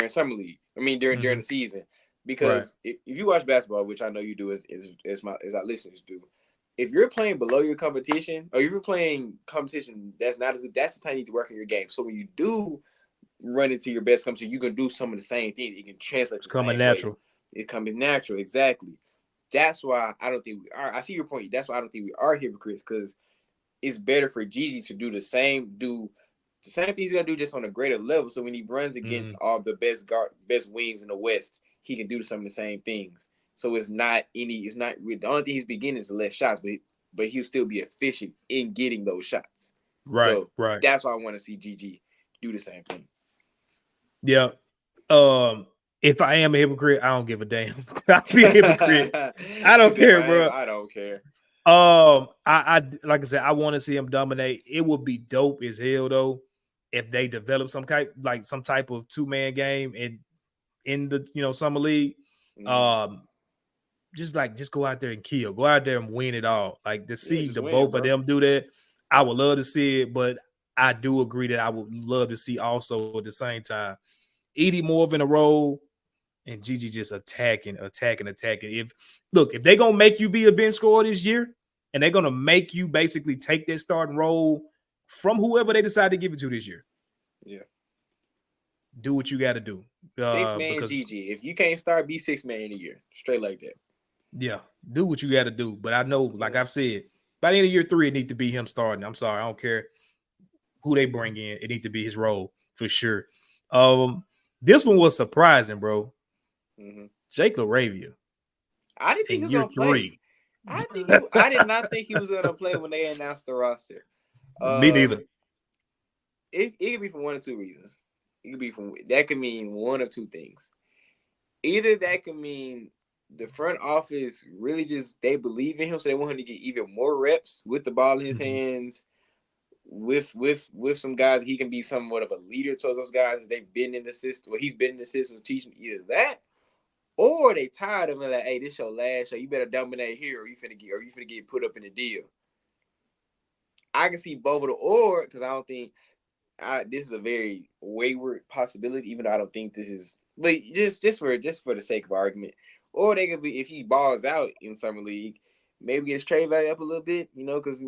summer league. I mean, during the season. Because if you watch basketball, which I know you do as our listeners do, if you're playing below your competition, or if you're playing competition that's not as good, that's the time you need to work on your game. So when you do run into your best competition, you can do some of the same things. You can translate the same natural. It comes natural, exactly. That's why I don't think we are. I see your point. That's why I don't think we are hypocrites, because it's better for Gigi to do the same things he's gonna do, just on a greater level. So when he runs against all the best wings in the West, he can do some of the same things. So the only thing he's beginning is less shots, but he'll still be efficient in getting those shots. Right. That's why I want to see Gigi do the same thing. Yeah. If I am a hypocrite, I don't give a damn. I'll be a hypocrite. I don't care, bro. I don't care. I like I said, I want to see him dominate. It would be dope as hell though if they develop some type of 2-man game in the summer league. Just go out there and kill, go out there and win it all. Like to see both of them do that, I would love to see it. But I do agree that I would love to see also at the same time Edie more in a role and Gigi just attacking. If they're gonna make you be a bench scorer this year, and they're gonna make you basically take that starting role from whoever they decide to give it to this year. Yeah. Do what you got to do. 6-man Gigi. If you can't start, be 6-man in a year. Straight like that. Yeah. Do what you got to do. But I know, like I've said, by the end of year 3, it needs to be him starting. I'm sorry. I don't care who they bring in. It needs to be his role for sure. This one was surprising, bro. Jake LaRavia. I didn't think he was going to play. I did not think he was going to play when they announced the roster. Me neither. It could be for one or two reasons. That could mean one of two things. Either that could mean the front office really just they believe in him, so they want him to get even more reps with the ball in his hands, with some guys he can be somewhat of a leader towards those guys. They've been in the system. Well, he's been in the system teaching either that, or they tired of him like, hey, this your last show. You better dominate here, or you finna get put up in a deal. I can see both of the or because I don't think this is a very wayward possibility, even though I don't think this is. But just for the sake of argument, or they could be if he balls out in summer league, maybe get his trade value up a little bit, because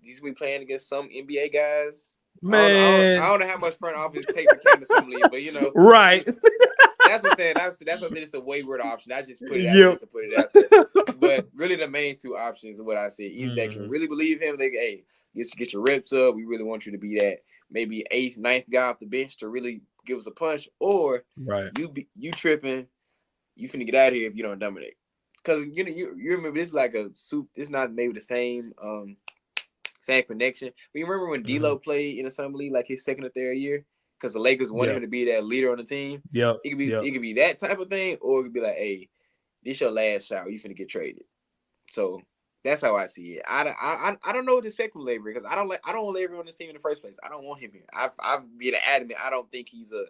he's been playing against some NBA guys. Man, I don't know how much front office takes to come to summer league, but right. That's what I'm saying. That's what I'm saying. It's a wayward option. I just put it out there just to put it out there. But really, the main two options are what I said. Either they can really believe him, they hey, get your reps up. We really want you to be that maybe 8th, 9th guy off the bench to really give us a punch, or you tripping, you finna get out of here if you don't dominate. Because you remember this is like a soup. It's not maybe the same connection. But you remember when D'Lo played in the summer league like his second or third year, because the Lakers wanted him to be that leader on the team. Yeah, it could be that type of thing, or it could be like, hey, this your last shot. You finna get traded. So that's how I see it. I don't know what to expect from Lavery because I don't want Lavery on this team in the first place. I don't want him here. I've been adamant. I don't think he's at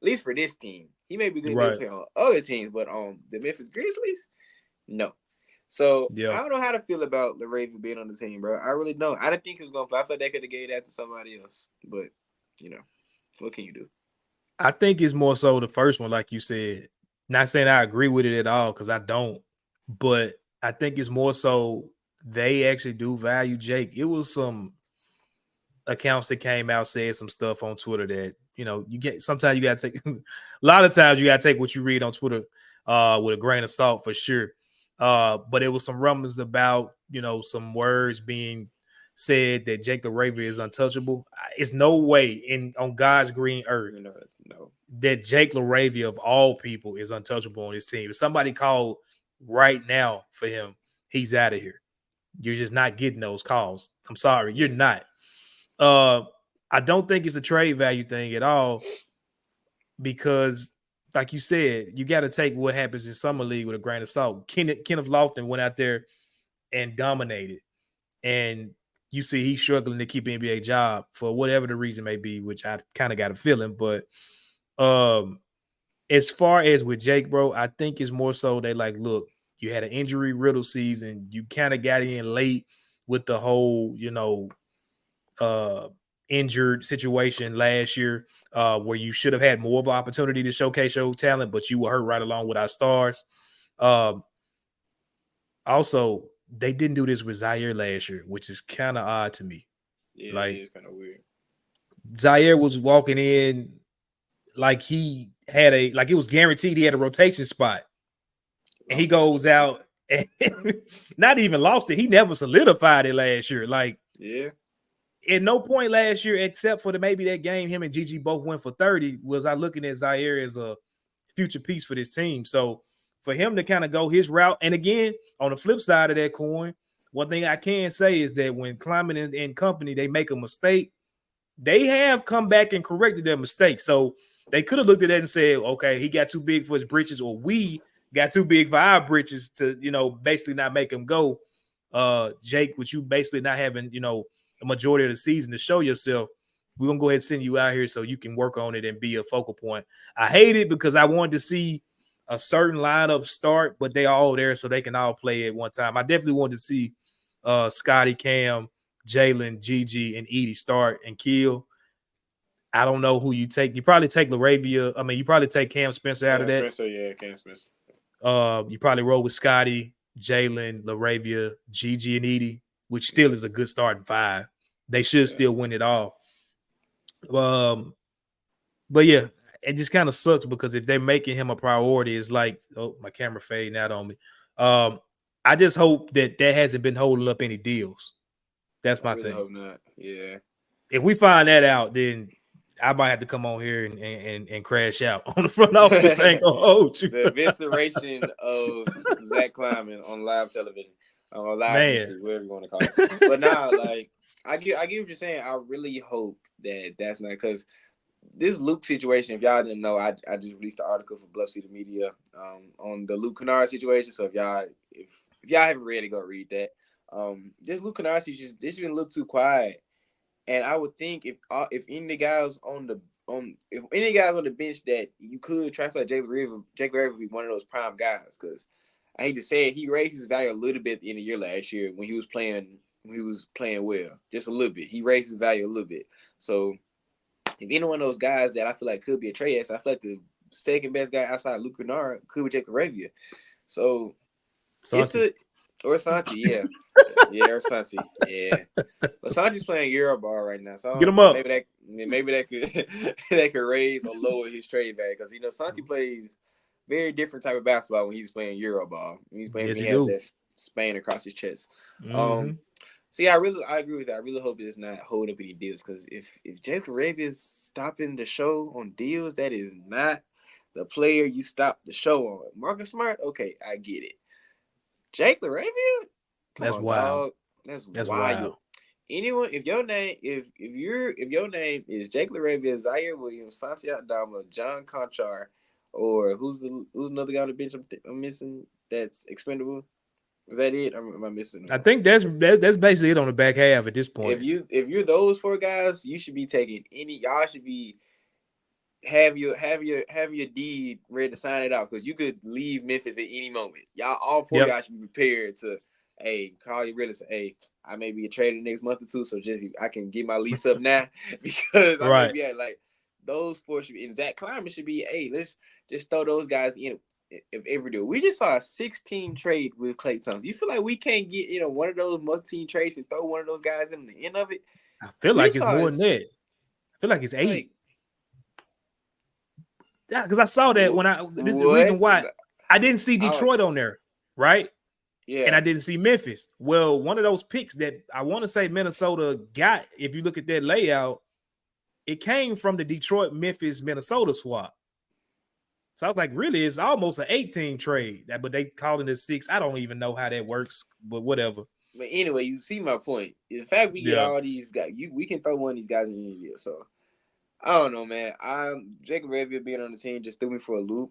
least for this team. He may be good to play on other teams, but on the Memphis Grizzlies, no. So I don't know how to feel about LaRavia being on the team, bro. I really don't. I didn't think he was gonna play. I thought they could have gave that to somebody else, but what can you do? I think it's more so the first one, like you said. Not saying I agree with it at all because I don't, but I think it's more so they actually do value Jake. It was some accounts that came out, said some stuff on Twitter that, you get, sometimes you got to take, a lot of times you got to take what you read on Twitter with a grain of salt for sure. But it was some rumblings about, some words being said that Jake LaRavia is untouchable. It's no way on God's green earth that Jake LaRavia of all people is untouchable on his team. If somebody called right now for him, he's out of here. You're just not getting those calls. I'm sorry, you're not. I don't think it's a trade value thing at all because, like you said, you got to take what happens in summer league with a grain of salt. Kenneth Lofton went out there and dominated, and you see he's struggling to keep an NBA job for whatever the reason may be, which I kind of got a feeling. But as far as with Jake, bro, I think it's more so they like, look, you had an injury-riddled season. You kind of got in late with the whole, injured situation last year where you should have had more of an opportunity to showcase your talent, but you were hurt right along with our stars. Also, they didn't do this with Zaire last year, which is kind of odd to me. Yeah, it is kind of weird. Zaire was walking in like he had it was guaranteed he had a rotation spot. And he goes out and not even lost it. He never solidified it last year. At no point last year, except for maybe that game, him and Gigi both went for 30, was I looking at Zaire as a future piece for this team. So for him to kind of go his route, and again, on the flip side of that coin, one thing I can say is that when Kleiman and company, they make a mistake, they have come back and corrected their mistake. So they could have looked at that and said, okay, he got too big for his britches, or we got too big for our britches to, basically not make him go. Jake, with you basically not having, a majority of the season to show yourself, we're going to go ahead and send you out here so you can work on it and be a focal point. I hate it because I wanted to see a certain lineup start, but they all there so they can all play at one time. I definitely wanted to see Scotty, Cam, Jaylen, Gigi, and Edie start and kill. I don't know who you take. You probably take Laravia. I mean, you probably take Cam Spencer out of that. Cam Spencer. You probably roll with Scotty, Jaylen, Laravia, Gigi, and Edie, which still is a good starting 5. They should still win it all. But yeah, it just kind of sucks because if they're making him a priority, it's like, oh, my camera fading out on me. I just hope that hasn't been holding up any deals. That's my thing. Hope not. Yeah. If we find that out, then I might have to come on here and crash out on the front office. Ain't gonna hold you. The evisceration of Zach Kleiman on live television, or live music, whatever you want to call it. But now, like, I get what you're saying. I really hope that's not, because this Luke situation, if y'all didn't know, I just released an article for Bluff City Media on the Luke Kennard situation. So if y'all haven't read it, go read that. This Luke Kennard situation, this has been a little too quiet. And I would think if any of the guys on the bench that you could try to like Jake Raven would be one of those prime guys, because I hate to say it, he raised his value a little bit at the end of the year last year when he was playing well, just a little bit. He raised his value a little bit. So if any one of those guys that I feel like could be a trade asset, I feel like the second best guy outside Luke Kennard could be Jake Laravia. So or Santi, yeah. Yeah, or Santi, yeah. But Santi's playing Euroball right now, so get him up. Maybe that could raise or lower his trade value, because Santi plays very different type of basketball when he's playing Euroball. When he's playing, he has that span across his chest. Mm-hmm. So yeah, I agree with that. I really hope it's not holding up any deals, because if Jake Laravia is stopping the show on deals, that is not the player you stop the show on. Marcus Smart, okay, I get it. Jake Laravia? That's wild. That's wild. Anyone, if your name is Jake Laravia, Zaire Williams, Santi Aldama, John Conchar, or who's another guy on the bench I'm missing that's expendable? Is that it? Am I missing? I think that's basically it on the back half at this point. If you're those 4 guys, you should be taking y'all should be have your deed ready to sign it out, because you could leave Memphis at any moment. Y'all, all 4 of y'all should be prepared to, call your realtor, say, I may be traded next month or 2, so just I can get my lease up now, because I may be at, like, those 4 should be, and Zach Kleiman should be, let's just throw those guys in if ever do. We just saw a 6-team trade with Klay Thompson. You feel like we can't get one of those multi-team trades and throw one of those guys in the end of it? I feel like it's more than that. I feel like it's 8. Yeah, because I saw that the reason why I didn't see Detroit on there, right? Yeah. And I didn't see Memphis. Well, one of those picks that I want to say Minnesota got, if you look at that layout, it came from the Detroit, Memphis, Minnesota swap. So I was like, really, it's almost an 18 trade. But they called it a 6. I don't even know how that works, but whatever. But anyway, you see my point. In fact, we get all these guys. We can throw one of these guys in any year. So I don't know, man. Jake Laravia being on the team just threw me for a loop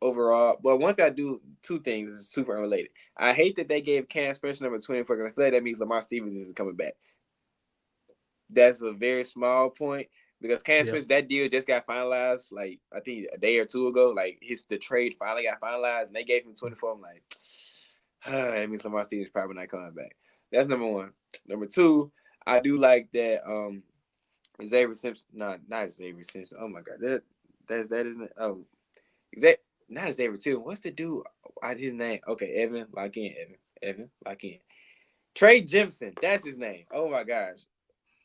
overall. But one thing I do, 2 things is super unrelated. I hate that they gave Cam Spencer number 24, because I feel like that means Lamar Stevens isn't coming back. That's a very small point, because Cam Spencer, that deal just got finalized, like, I think a day or 2 ago. Like, the trade finally got finalized, and they gave him 24. I'm like, that means Lamar Stevens probably not coming back. That's number 1. Number 2, I do like that Xavier Simpson. Not Xavier Simpson. Oh my God, that isn't. Oh, not Xavier too. What's the dude? His name? Okay, Evan. Lock in. Evan. Lock in. Trey Jemison. That's his name. Oh my gosh.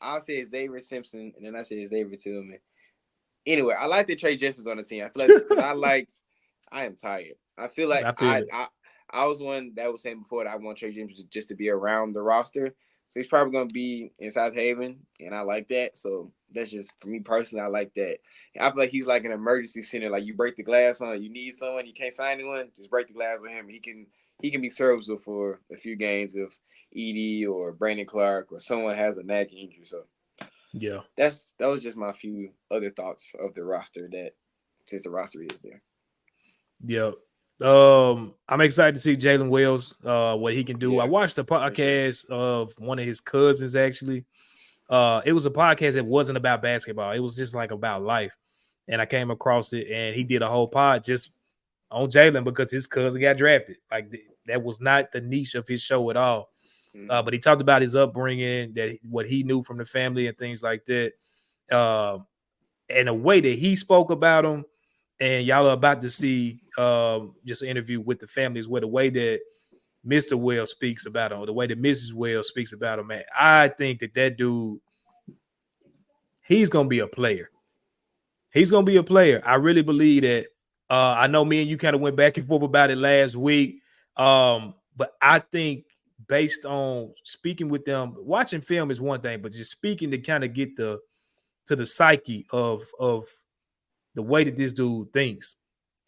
I'll say Xavier Simpson, and then I say Xavier Tillman. Anyway, I like that Trey Jemmison's on the team. I feel like I am tired. I feel like I was one that was saying before that I want Trey Jemison just to be around the roster. So he's probably going to be in South Haven, and I like that. So that's just, for me personally, I like that. I feel like he's like an emergency center. Like, you break the glass on, you need someone, you can't sign anyone, just break the glass on him. He can be serviceable for a few games if Edie or Brandon Clark or someone has a nagging injury. So yeah, that was just my few other thoughts of the roster, that since the roster is there. Yeah. I'm excited to see Jaylen Wells, what he can do. I watched a podcast of one of his cousins actually. It was a podcast that wasn't about basketball. It was just like about life. And I came across it, and he did a whole pod just on Jaylen because his cousin got drafted. Like that was not the niche of his show at all. But he talked about his upbringing, that what he knew from the family and things like that. And the way that he spoke about him, and y'all are about to see just an interview with the families where the way that Mr. Wells speaks about him, or the way that Mrs. Wells speaks about him, man, I think that dude, he's going to be a player. He's going to be a player. I really believe that. I know me and you kind of went back and forth about it last week. But I think based on speaking with them, watching film is one thing, but just speaking to kind of get to the psyche of the way that this dude thinks.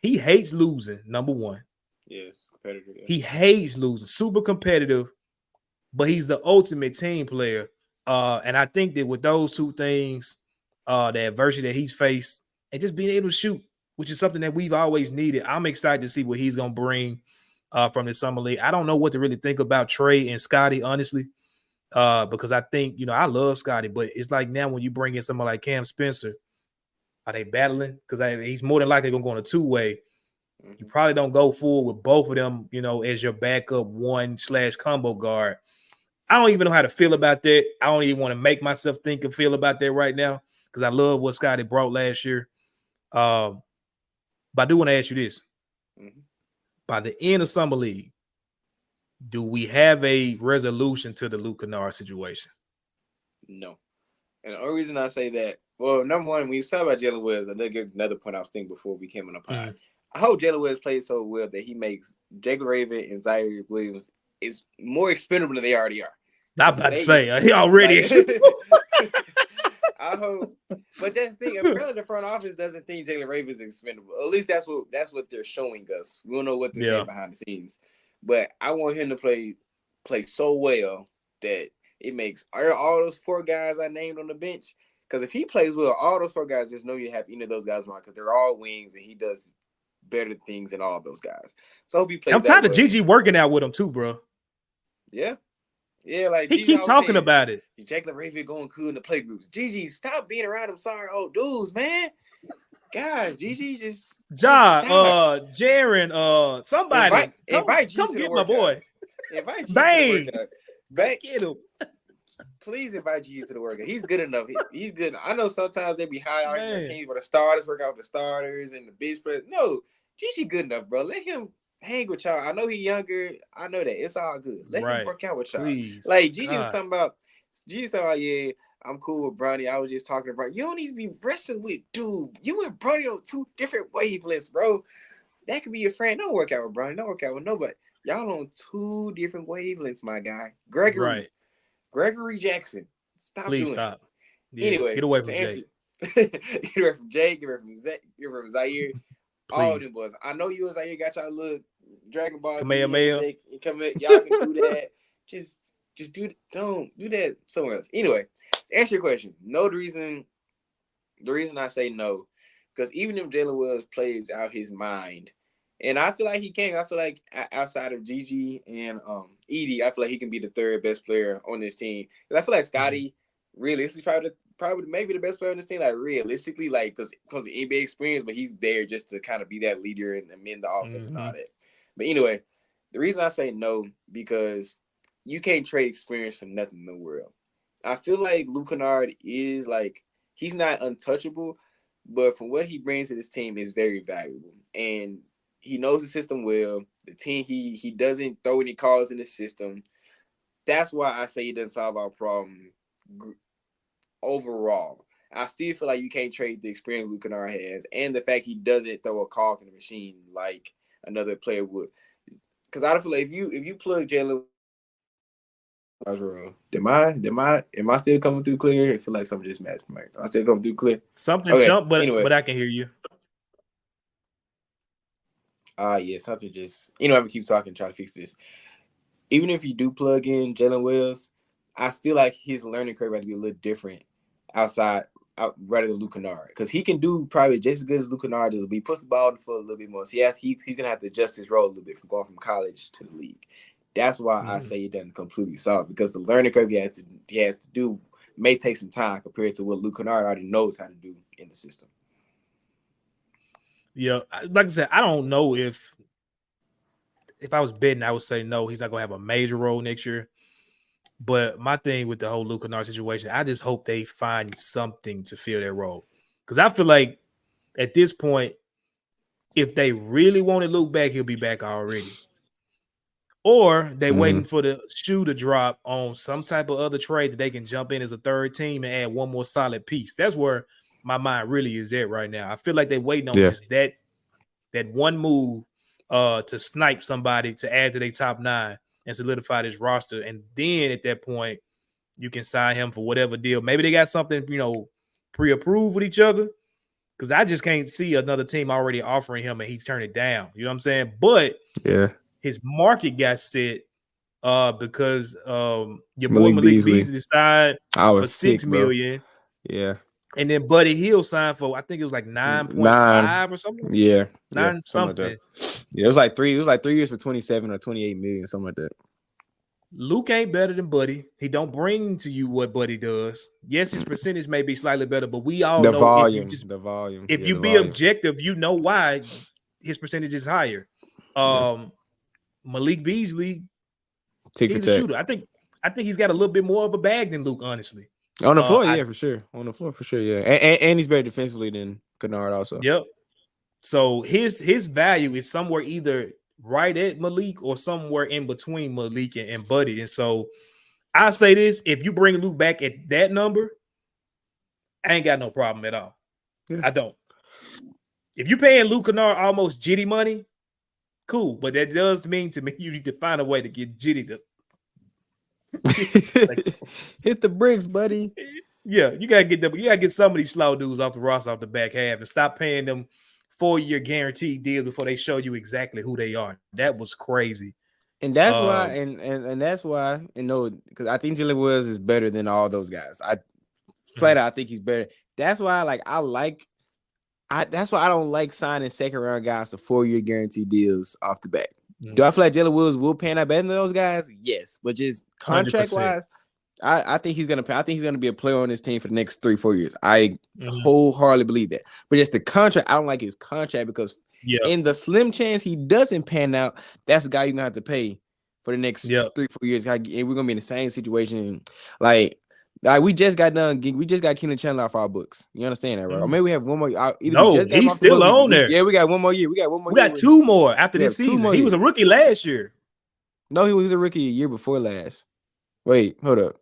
He hates losing, number one. Yes, competitive. Yeah. He hates losing, super competitive, but he's the ultimate team player. And I think that with those two things, the adversity that he's faced, and just being able to shoot, which is something that we've always needed, I'm excited to see what he's going to bring from the summer league. I don't know what to really think about Trey and Scotty, honestly, because I think, I love Scotty, but it's like now when you bring in someone like Cam Spencer, are they battling? Because he's more than likely going to go on a two-way. You probably don't go full with both of them, as your backup 1/combo guard. I don't even know how to feel about that. I don't even want to make myself think and feel about that right now because I love what Scotty brought last year. But I do want to ask you this. By the end of summer league, do we have a resolution to the Luke Kennard situation? No. And the only reason I say that, well, number one, when you talk about Jaylen Wells, another point I was thinking before we came on the pod. I hope Jaylen Wells plays so well that he makes Jacob Raven and Zaire Williams is more expendable than they already are. I was about to say, he already I hope, but that's the thing. Apparently, the front office doesn't think Jaylen Raven is expendable. At least that's what they're showing us. We don't know what they're saying behind the scenes, but I want him to play so well that it makes all those four guys I named on the bench. Because if he plays well, all those four guys, just know you have any of those guys around because they're all wings and he does better things than all of those guys. So I hope he plays. I'm tired of Gigi working out with him too, bro. Yeah. Yeah, like he keeps talking about it. Jaylen Raven going cool in the play groups. Gigi, stop being around them sorry old dudes, man. Gosh, Gigi just Jaron, somebody invite Gigi come to get the my boy. Invite Gigi to the workout. Get him. Please invite Gigi to the workout. He's good enough. He's good. I know sometimes they be high on their teams where the starters work out with the starters and the bench players. No, Gigi good enough, bro. Let him hang with y'all. I know he's younger. I know that. It's all good. Let him work out with y'all. Please. Like Gigi was talking about. Gigi said, "Oh yeah, I'm cool with Bronny. I was just talking to Bronny. You don't need to be wrestling with dude. You and Bronny on two different wavelengths, bro. That could be your friend. Don't work out with Bronny. Don't work out with nobody. Y'all on two different wavelengths, my guy. Gregory Jackson. Please doing stop. Yeah, anyway, get away from Jay. Get away from Jay. Get away from Zach. Get away from Zaire. All them boys. I know you and Zaire got y'all little Dragon Ball. Kamehameha. Y'all can do that. Just don't do that somewhere else. Anyway, to answer your question, no. The reason I say no, because even if Jaylen Wells plays out his mind, and I feel like he can. I feel like outside of Gigi and Edie, I feel like he can be the third best player on this team. Because I feel like Scotty, realistically, probably maybe the best player on this team. Like realistically, like because of NBA experience, but he's there just to kind of be that leader and amend the offense and all that. But anyway, the reason I say no because you can't trade experience for nothing in the world. I feel like Luke Kennard is like he's not untouchable, but from what he brings to this team is very valuable and. He knows the system well. The team, he doesn't throw any calls in the system. That's why I say he doesn't solve our problem overall. I still feel like you can't trade the experience Luke Kennard has and the fact he doesn't throw a call in the machine like another player would. Because I don't feel like if you plug Jaylen, am I still coming through clear? I feel like something just matched. Am I still coming through clear? Something jumped, but I can hear you. Yeah, something just, I'm going to keep talking, try to fix this. Even if you do plug in Jaylen Wells, I feel like his learning curve had to be a little different outside rather than Luke Kennard, because he can do probably just as good as Luke Kennard does. But he puts the ball on the floor a little bit more. So he's gonna have to adjust his role a little bit from going from college to the league. That's why I say he doesn't completely solve, because the learning curve he has to do may take some time compared to what Luke Kennard already knows how to do in the system. Yeah, like I said, I don't know if I was betting, I would say no, he's not gonna have a major role next year. But my thing with the whole Luke Kennard situation, I just hope they find something to fill that role, because I feel like at this point, if they really wanted Luke back, he'll be back already. Or they waiting for the shoe to drop on some type of other trade that they can jump in as a third team and add one more solid piece. That's where my mind really is at right now. I feel like they're waiting on just that one move to snipe somebody to add to their top 9 and solidify this roster. And then at that point, you can sign him for whatever deal. Maybe they got something, pre-approved with each other, because I just can't see another team already offering him and he's turned it down. You know what I'm saying? But his market got set because your boy Malik Beasley signed for $6 million. Yeah. And then Buddy Hield signed for, I think it was like 9.5 or something. Yeah. 9 something. Like it was like 3 years for 27 or 28 million, something like that. Luke ain't better than Buddy. He don't bring to you what Buddy does. Yes, his percentage may be slightly better, but we all know the volume. If you be objective, you know why his percentage is higher. Malik Beasley, he's a shooter. I think he's got a little bit more of a bag than Luke, honestly. On the floor, for sure. On the floor, for sure, yeah. And he's better defensively than Kennard also. Yep. So his value is somewhere either right at Malik or somewhere in between Malik and Buddy. And so I say this: if you bring Luke back at that number, I ain't got no problem at all. Yeah. I don't. If you're paying Luke Kennard almost jitty money, cool. But that does mean to me you need to find a way to get jitty to hit the bricks, buddy. Yeah, you gotta get some of these slow dudes off the roster off the back half and stop paying them 4-year guaranteed deals before they show you exactly who they are. That was crazy. And that's why, and that's why, because I think Jaylen Wells is better than all those guys. I think he's better. That's why that's why I don't like signing second round guys to 4-year guaranteed deals off the bat. Do I feel like Jaylen Wells will pan out better than those guys? Yes, but just contract wise, I think he's gonna pay. I think he's gonna be a player on this team for the next 3-4 years. I wholeheartedly believe that. But just the contract, I don't like his contract because in the slim chance he doesn't pan out, that's the guy you're gonna have to pay for the next 3-4 years. And we're gonna be in the same situation. Like we just got Keenan Chandler off our books. You understand that, right? Or maybe we have one more. He's still on there. Yeah, we got one more year. We got 2 more after this season. He was a rookie last year. No, he was a rookie a year before last. Wait, hold up.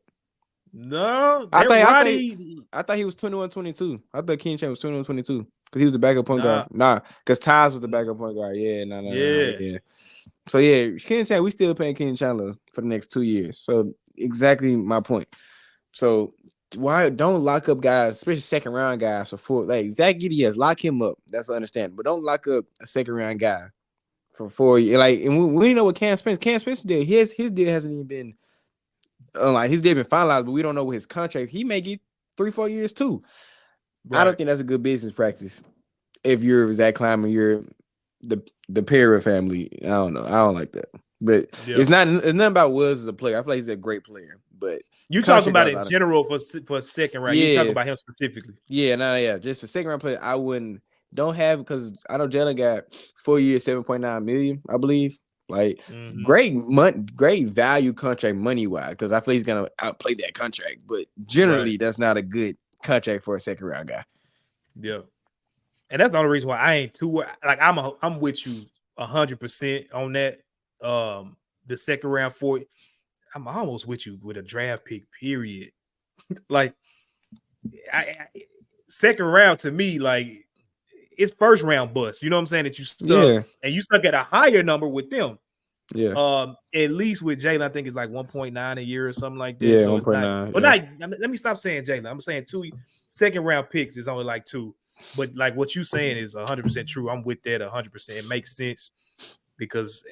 No, I thought he was 21-22. I thought Keenan Chandler was 21-22 because he was the backup point guard. Nah, because Tyus was the backup point guard. Yeah, no. Yeah. So Keenan Chandler, we still paying Keenan Chandler for the next 2 years. So exactly my point. So why don't lock up guys, especially second round guys for 4? Like Zach Giddey, yes, lock him up. That's understandable. But don't lock up a second round guy for 4 years. Like, and we know what Cam Spencer did. His deal hasn't even been his deal been finalized, but we don't know what his contract. He may get 3-4 years too. Right. I don't think that's a good business practice. If you're Zach Kleiman, you're the Perra family. I don't know. I don't like that. But it's nothing about Wells as a player. I feel like he's a great player, but you talking about in general for second round. You talking about him specifically. Yeah, just for second round player, I don't have, because I know Jaylen got 4 years, $7.9 million, I believe. Like great value contract money wise, because I feel he's gonna outplay that contract. But generally, that's not a good contract for a second round guy. Yeah, and that's the only reason why I ain't too like I'm with you 100% on that. The second round for I'm almost with you with a draft pick, period. Like, second round to me, like, it's first round bust. You know what I'm saying? That you stuck, and you stuck at a higher number with them. Yeah. At least with Jaylen, I think it's like 1.9 a year or something like that. Yeah, so 1.9. Let me stop saying Jaylen. I'm saying 2 second round picks is only like 2. But like what you saying is 100% true. I'm with that 100%. It makes sense because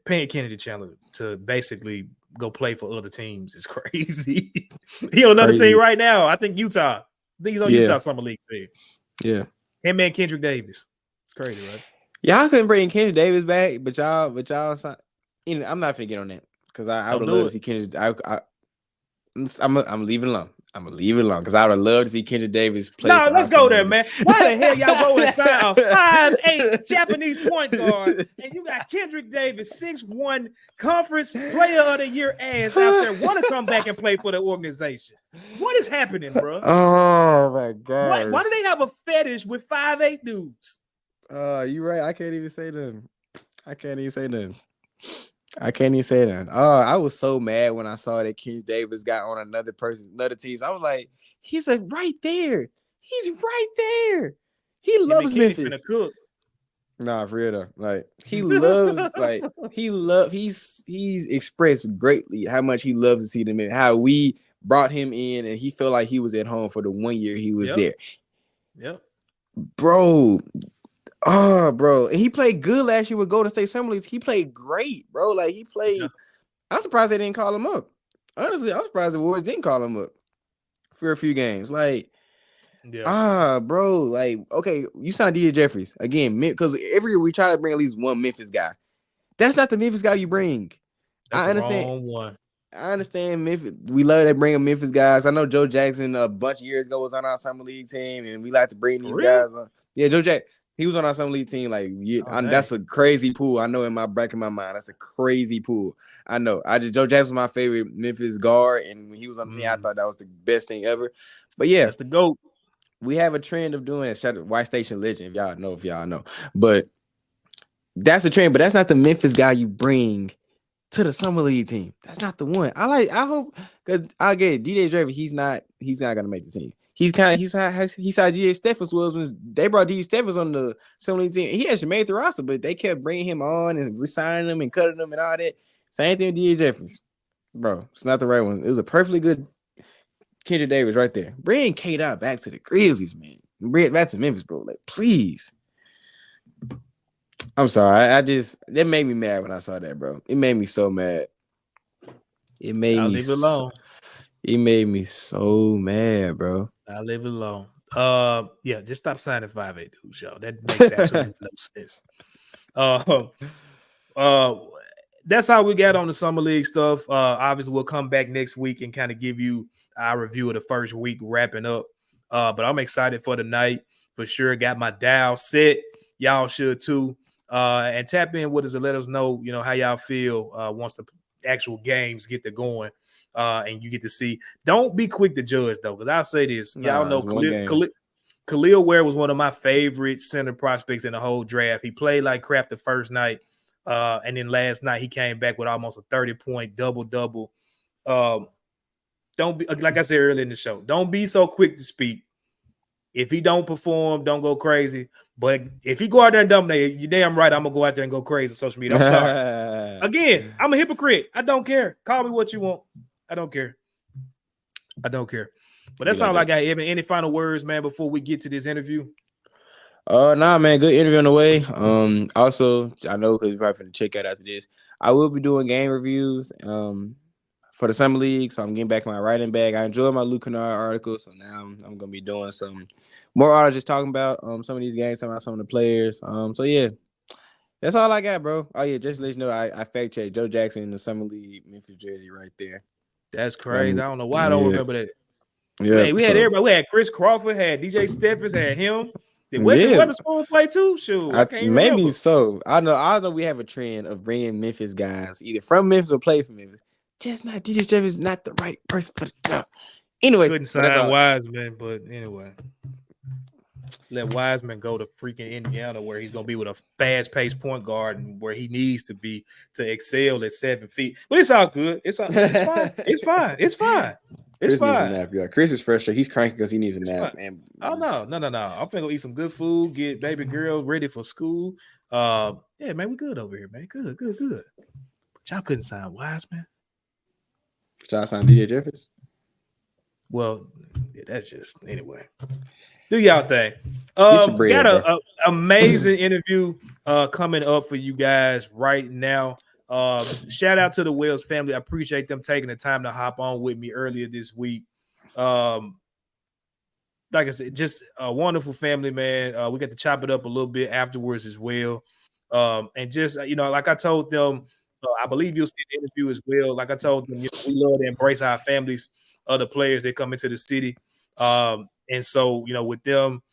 paying Kennedy Chandler to basically go play for other teams is crazy. He on another team right now. I think Utah. I think he's on Utah Summer League team. Yeah. Him and Kendrick Davis. It's crazy, right? Y'all couldn't bring Kendrick Davis back, but y'all, you know, I'm not gonna get on that because I would love to see Kendrick. I'm leaving it alone. I'm gonna leave it alone because I would love to see Kendrick Davis play. No, let's go there, man. Why the hell y'all go and sign a 5'8" Japanese point guard and you got Kendrick Davis, 6'1" conference player of the year ass out there want to come back and play for the organization? What is happening, bro? Oh my god! Why do they have a fetish with 5'8" dudes? You're right. I can't even say nothing. I was so mad when I saw that Kendrick Davis got on another team. I was like, he's right there. He's right there. He loves Memphis. Nah, for real though. Like he loves, he's expressed greatly how much he loves to see them. How we brought him in and he felt like he was at home for the 1 year he was there. Yep. Bro. Oh, bro. And he played good last year with Golden State Summer League. He played great, bro. Like he played. Yeah. I'm surprised they didn't call him up. Honestly, I'm surprised the Warriors didn't call him up for a few games. Like, bro. Like, okay, you signed DJ Jeffries again because every year we try to bring at least one Memphis guy. That's not the Memphis guy you bring. That's I understand. Wrong one. I understand Memphis. We love that bringing Memphis guys. I know Joe Jackson a bunch of years ago was on our Summer League team, and we like to bring these guys on. Yeah, Joe Jackson. He was on our Summer League team. Like, that's a crazy pool. I know in my back of my mind, that's a crazy pool. I know. Joe Jackson was my favorite Memphis guard, and when he was on the team, I thought that was the best thing ever. But yeah, that's the GOAT. We have a trend of doing it. Shout out White Station Legend, if y'all know. But that's a trend. But that's not the Memphis guy you bring to the Summer League team. That's not the one. I hope because I get it. DJ Draper. He's not gonna make the team. He's how DJ Stephens was when they brought DJ Stephens on the Summer League team. He actually made the roster, but they kept bringing him on and resigning him and cutting him and all that. Same thing with DJ Jeffries. Bro, it's not the right one. It was a perfectly good Kendrick Davis right there. Bring K-Dot back to the Grizzlies, man. Bring it back to Memphis, bro. Like, please. I'm sorry. That made me mad when I saw that, bro. It made me so mad. It made me leave it alone. It made me so mad, bro. I'll leave it alone. Yeah, just stop signing 5'8" dudes, y'all. That makes absolutely no sense. That's how we got on the Summer League stuff. Obviously, we'll come back next week and kind of give you our review of the first week wrapping up. But I'm excited for tonight for sure. Got my dial set. Y'all should too. And tap in with us and let us know, how y'all feel once the actual games get to going. And you get to see. Don't be quick to judge though, because I'll say this. Y'all know Khalil Ware was one of my favorite center prospects in the whole draft. He played like crap the first night. And then last night he came back with almost a 30-point double-double. Don't be like I said earlier in the show. Don't be so quick to speak. If he don't perform, don't go crazy. But if he go out there and dominate, you're damn right I'm gonna go out there and go crazy on social media. I'm sorry. Again, I'm a hypocrite. I don't care. Call me what you want. I don't care. But that's all I got, Evan. Any final words, man, before we get to this interview? Nah, man. Good interview on the way. Also, I know because you're probably going to check out after this. I will be doing game reviews for the Summer League, so I'm getting back my writing bag. I enjoyed my Luke Kennard article, so now I'm going to be doing some more articles just talking about some of these games, talking about some of the players. So, yeah. That's all I got, bro. Oh, yeah, just to let you know, I fact-checked Joe Jackson in the Summer League Memphis jersey right there. That's crazy. I don't know why I don't remember that. Yeah, man, we had everybody. We had Chris Crawford, had DJ Stephens, had him. Did Wesley Weatherspoon play too? Shoot, I can't maybe remember. So. I know we have a trend of bringing Memphis guys either from Memphis or play from Memphis. Just not DJ Stephens, not the right person for the job. Anyway, couldn't sign Wiseman, but anyway. Let Wiseman go to freaking Indiana where he's going to be with a fast-paced point guard and where he needs to be to excel at 7 feet. But it's all good. It's fine. It's fine. It's fine. Chris needs a nap. Yeah, Chris is frustrated. He's cranky because he needs a nap. And no. I'm finna go eat some good food, get baby girl ready for school. Yeah, man, we good over here, man. Good. But y'all couldn't sign Wiseman. Y'all signed DJ Jeffries? Well, yeah, that's just anyway. Do y'all thing. Got an amazing interview coming up for you guys right now. Shout out to the Wells family. I appreciate them taking the time to hop on with me earlier this week. Like I said, just a wonderful family, man. We got to chop it up a little bit afterwards as well. And just, like I told them, I believe you'll see the interview as well. Like I told them, we love to embrace our families, other players that come into the city. And so, with them,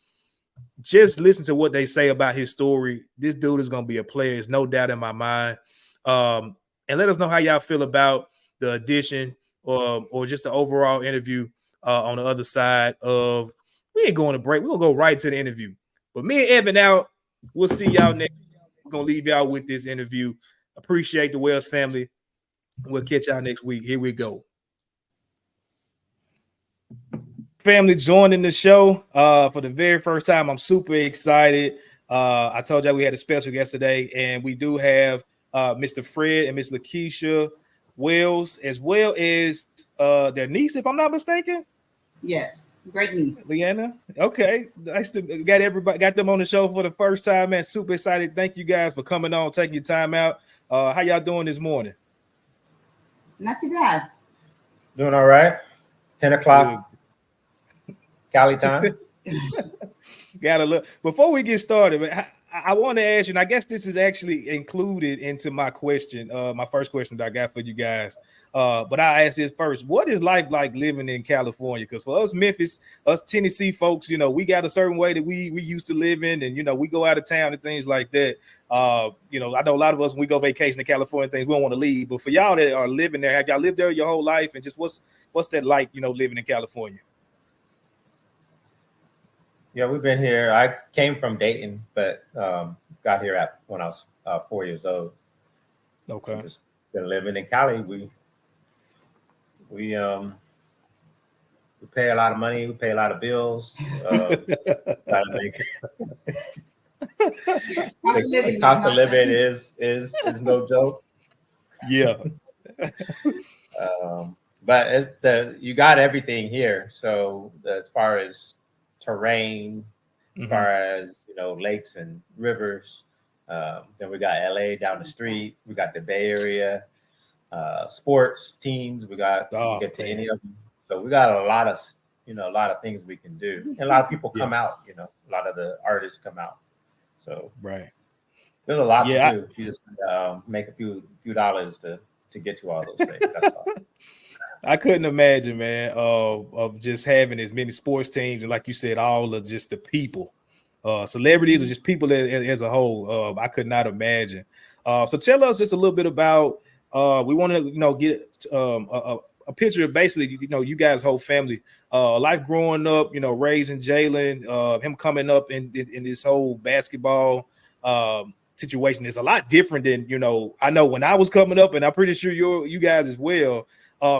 just listen to what they say about his story. This dude is going to be a player. There's no doubt in my mind. And let us know how y'all feel about the addition or just the overall interview on the other side of. We ain't going to break. We're going to go right to the interview. But me and Evan out. We'll see y'all next week. We're going to leave y'all with this interview. Appreciate the Wells family. We'll catch y'all next week. Here we go. Family joining the show for the very first time. I'm super excited. I told y'all we had a special guest today, and we do have Mr. Fred and Miss Lakeisha Wells, as well as their niece, if I'm not mistaken. Yes, great niece. Leanna. Okay. Nice to got them on the show for the first time, man. Super excited. Thank you guys for coming on, taking your time out. How y'all doing this morning? Not too bad. Doing all right. 10 o'clock. Cali time. Gotta look. Before we get started, I want to ask you, and I guess this is actually included into my question, my first question that I got for you guys. But I'll ask this first. What is life like living in California? Because for us Memphis, us Tennessee folks, we got a certain way that we used to live in, and we go out of town and things like that. I know a lot of us when we go vacation to California and things, we don't want to leave. But for y'all that are living there, have y'all lived there your whole life? And just what's that like, living in California? Yeah, we've been here. I came from Dayton, but got here when I was 4 years old. Okay. Just been living in Cali. We pay a lot of money. We pay a lot of bills. The cost of living is no joke. Yeah. But you got everything here. So as far as terrain, as far as lakes and rivers, then we got LA down the street. We got the Bay Area, sports teams. We get to any of them. So we got a lot of things we can do. And a lot of people come out. A lot of the artists come out. So right, there's a lot to do. You just make a few dollars to get to all those things. That's all. I couldn't imagine, man, of just having as many sports teams and, like you said, all of just the people, celebrities or just people as a whole. I could not imagine. So tell us just a little bit about. We want to, get a picture of basically, you guys' whole family, life growing up, raising Jaylen, him coming up in this whole basketball situation is a lot different than I know when I was coming up, and I'm pretty sure you guys as well.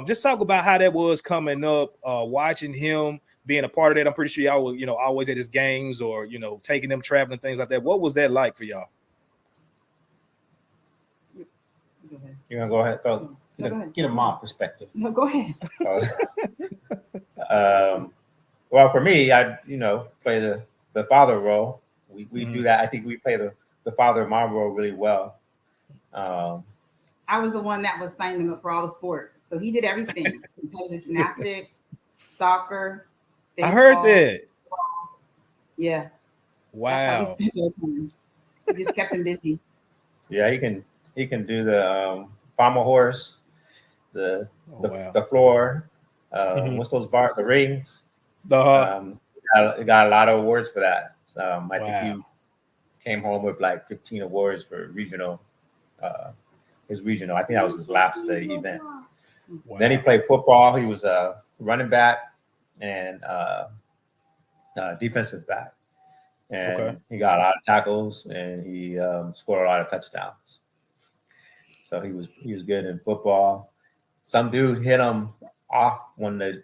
Just talk about how that was coming up, watching him, being a part of that. I'm pretty sure y'all were, always at his games or, taking them traveling, things like that. What was that like for y'all? You're going to go ahead. Go ahead. Get a mom perspective. No, go ahead. Well, for me, I, play the father role. We do that. I think we play the father mom role really well. I was the one that was signing him up for all the sports. So he did everything. Competitive gymnastics, soccer. Baseball. I heard that. Yeah. Wow. He just kept him busy. Yeah, he can do the pommel horse, the floor, what's those bars, the rings. Got a lot of awards for that. I think he came home with like 15 awards for regional. His regional. I think that was his last event. Wow. Then he played football. He was a running back and defensive back. And he got a lot of tackles and he scored a lot of touchdowns. So he was good in football. Some dude hit him off when the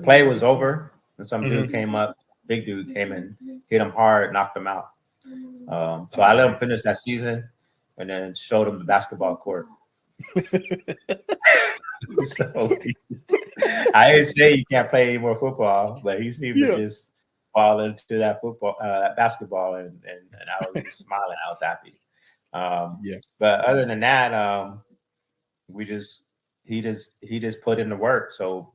play was over, and some dude came up, big dude came in, hit him hard, knocked him out. So I let him finish that season. And then showed him the basketball court. So I didn't say you can't play any more football, but he seemed to just fall into that basketball, and I was smiling. I was happy. But other than that, he just put in the work. So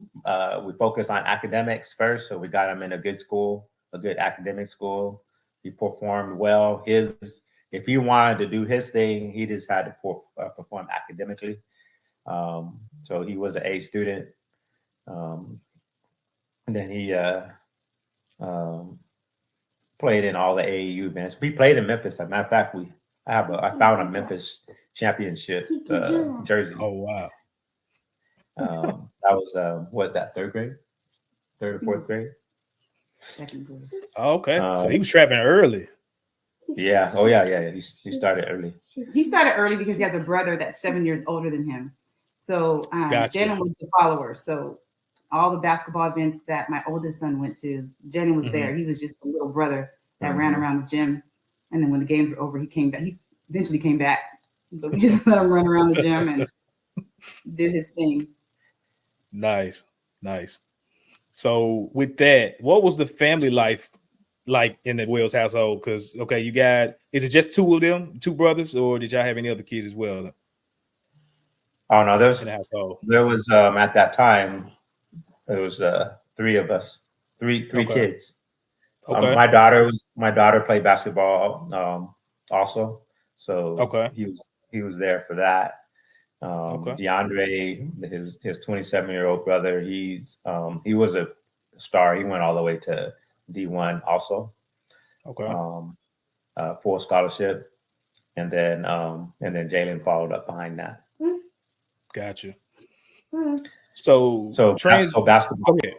we focused on academics first. So we got him in a good school, a good academic school. He performed well. If he wanted to do his thing, he just had to perform academically. So he was an A student. And then he played in all the AAU events. We played in Memphis. As a matter of fact, I found a Memphis championship jersey. Oh wow! That was what was that, third or fourth grade? Second grade. Okay, so he was trapping early. Yeah. Oh yeah. He started early. He started early because he has a brother that's 7 years older than him. So Jaylen was the follower. So all the basketball events that my oldest son went to, Jaylen was there. He was just a little brother that ran around the gym. And then when the games were over, he came back. He eventually came back, but we just let him run around the gym and did his thing. Nice. So with that, what was the family life like in the Wells household? Because is it just two of them, two brothers, or did y'all have any other kids as well? Oh no, in the household. There was at that time there was three of us, three kids. Okay. My daughter played basketball also, so he was there for that. DeAndre, his 27-year-old brother, he was a star. He went all the way to D1 also. Full scholarship, and then Jaylen followed up behind that. Gotcha. So basketball. Okay.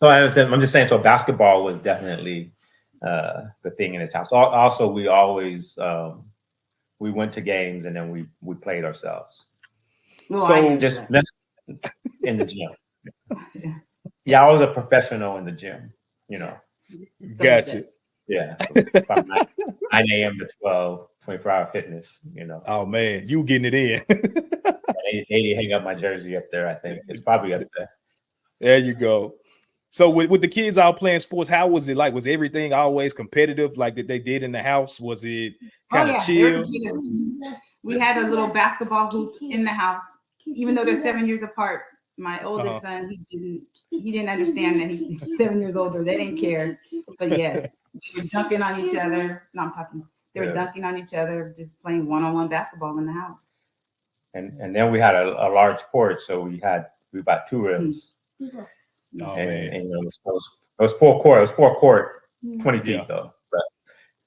So I'm just saying. So basketball was definitely the thing in his house. Also, we always we went to games and then we played ourselves. So just in the gym. Yeah, I was a professional in the gym. Gotcha. Yeah, from 9 a.m. to 12, 24-hour fitness. Oh man, you getting it in. They hang up my jersey up there. I think it's probably up there. There you go. So with the kids all playing sports, how was it like? Was everything always competitive like that they did in the house? Was it kind of chill? We had a little basketball hoop in the house, even though they're 7 years apart. My oldest son, he didn't understand that he's 7 years older. They didn't care. But yes, we were dunking on each other. They were dunking on each other, just playing one-on-one basketball in the house. And then we had a large porch, so we bought 2 rims. Man. And it was full court. It was 4 court, 20 feet though. But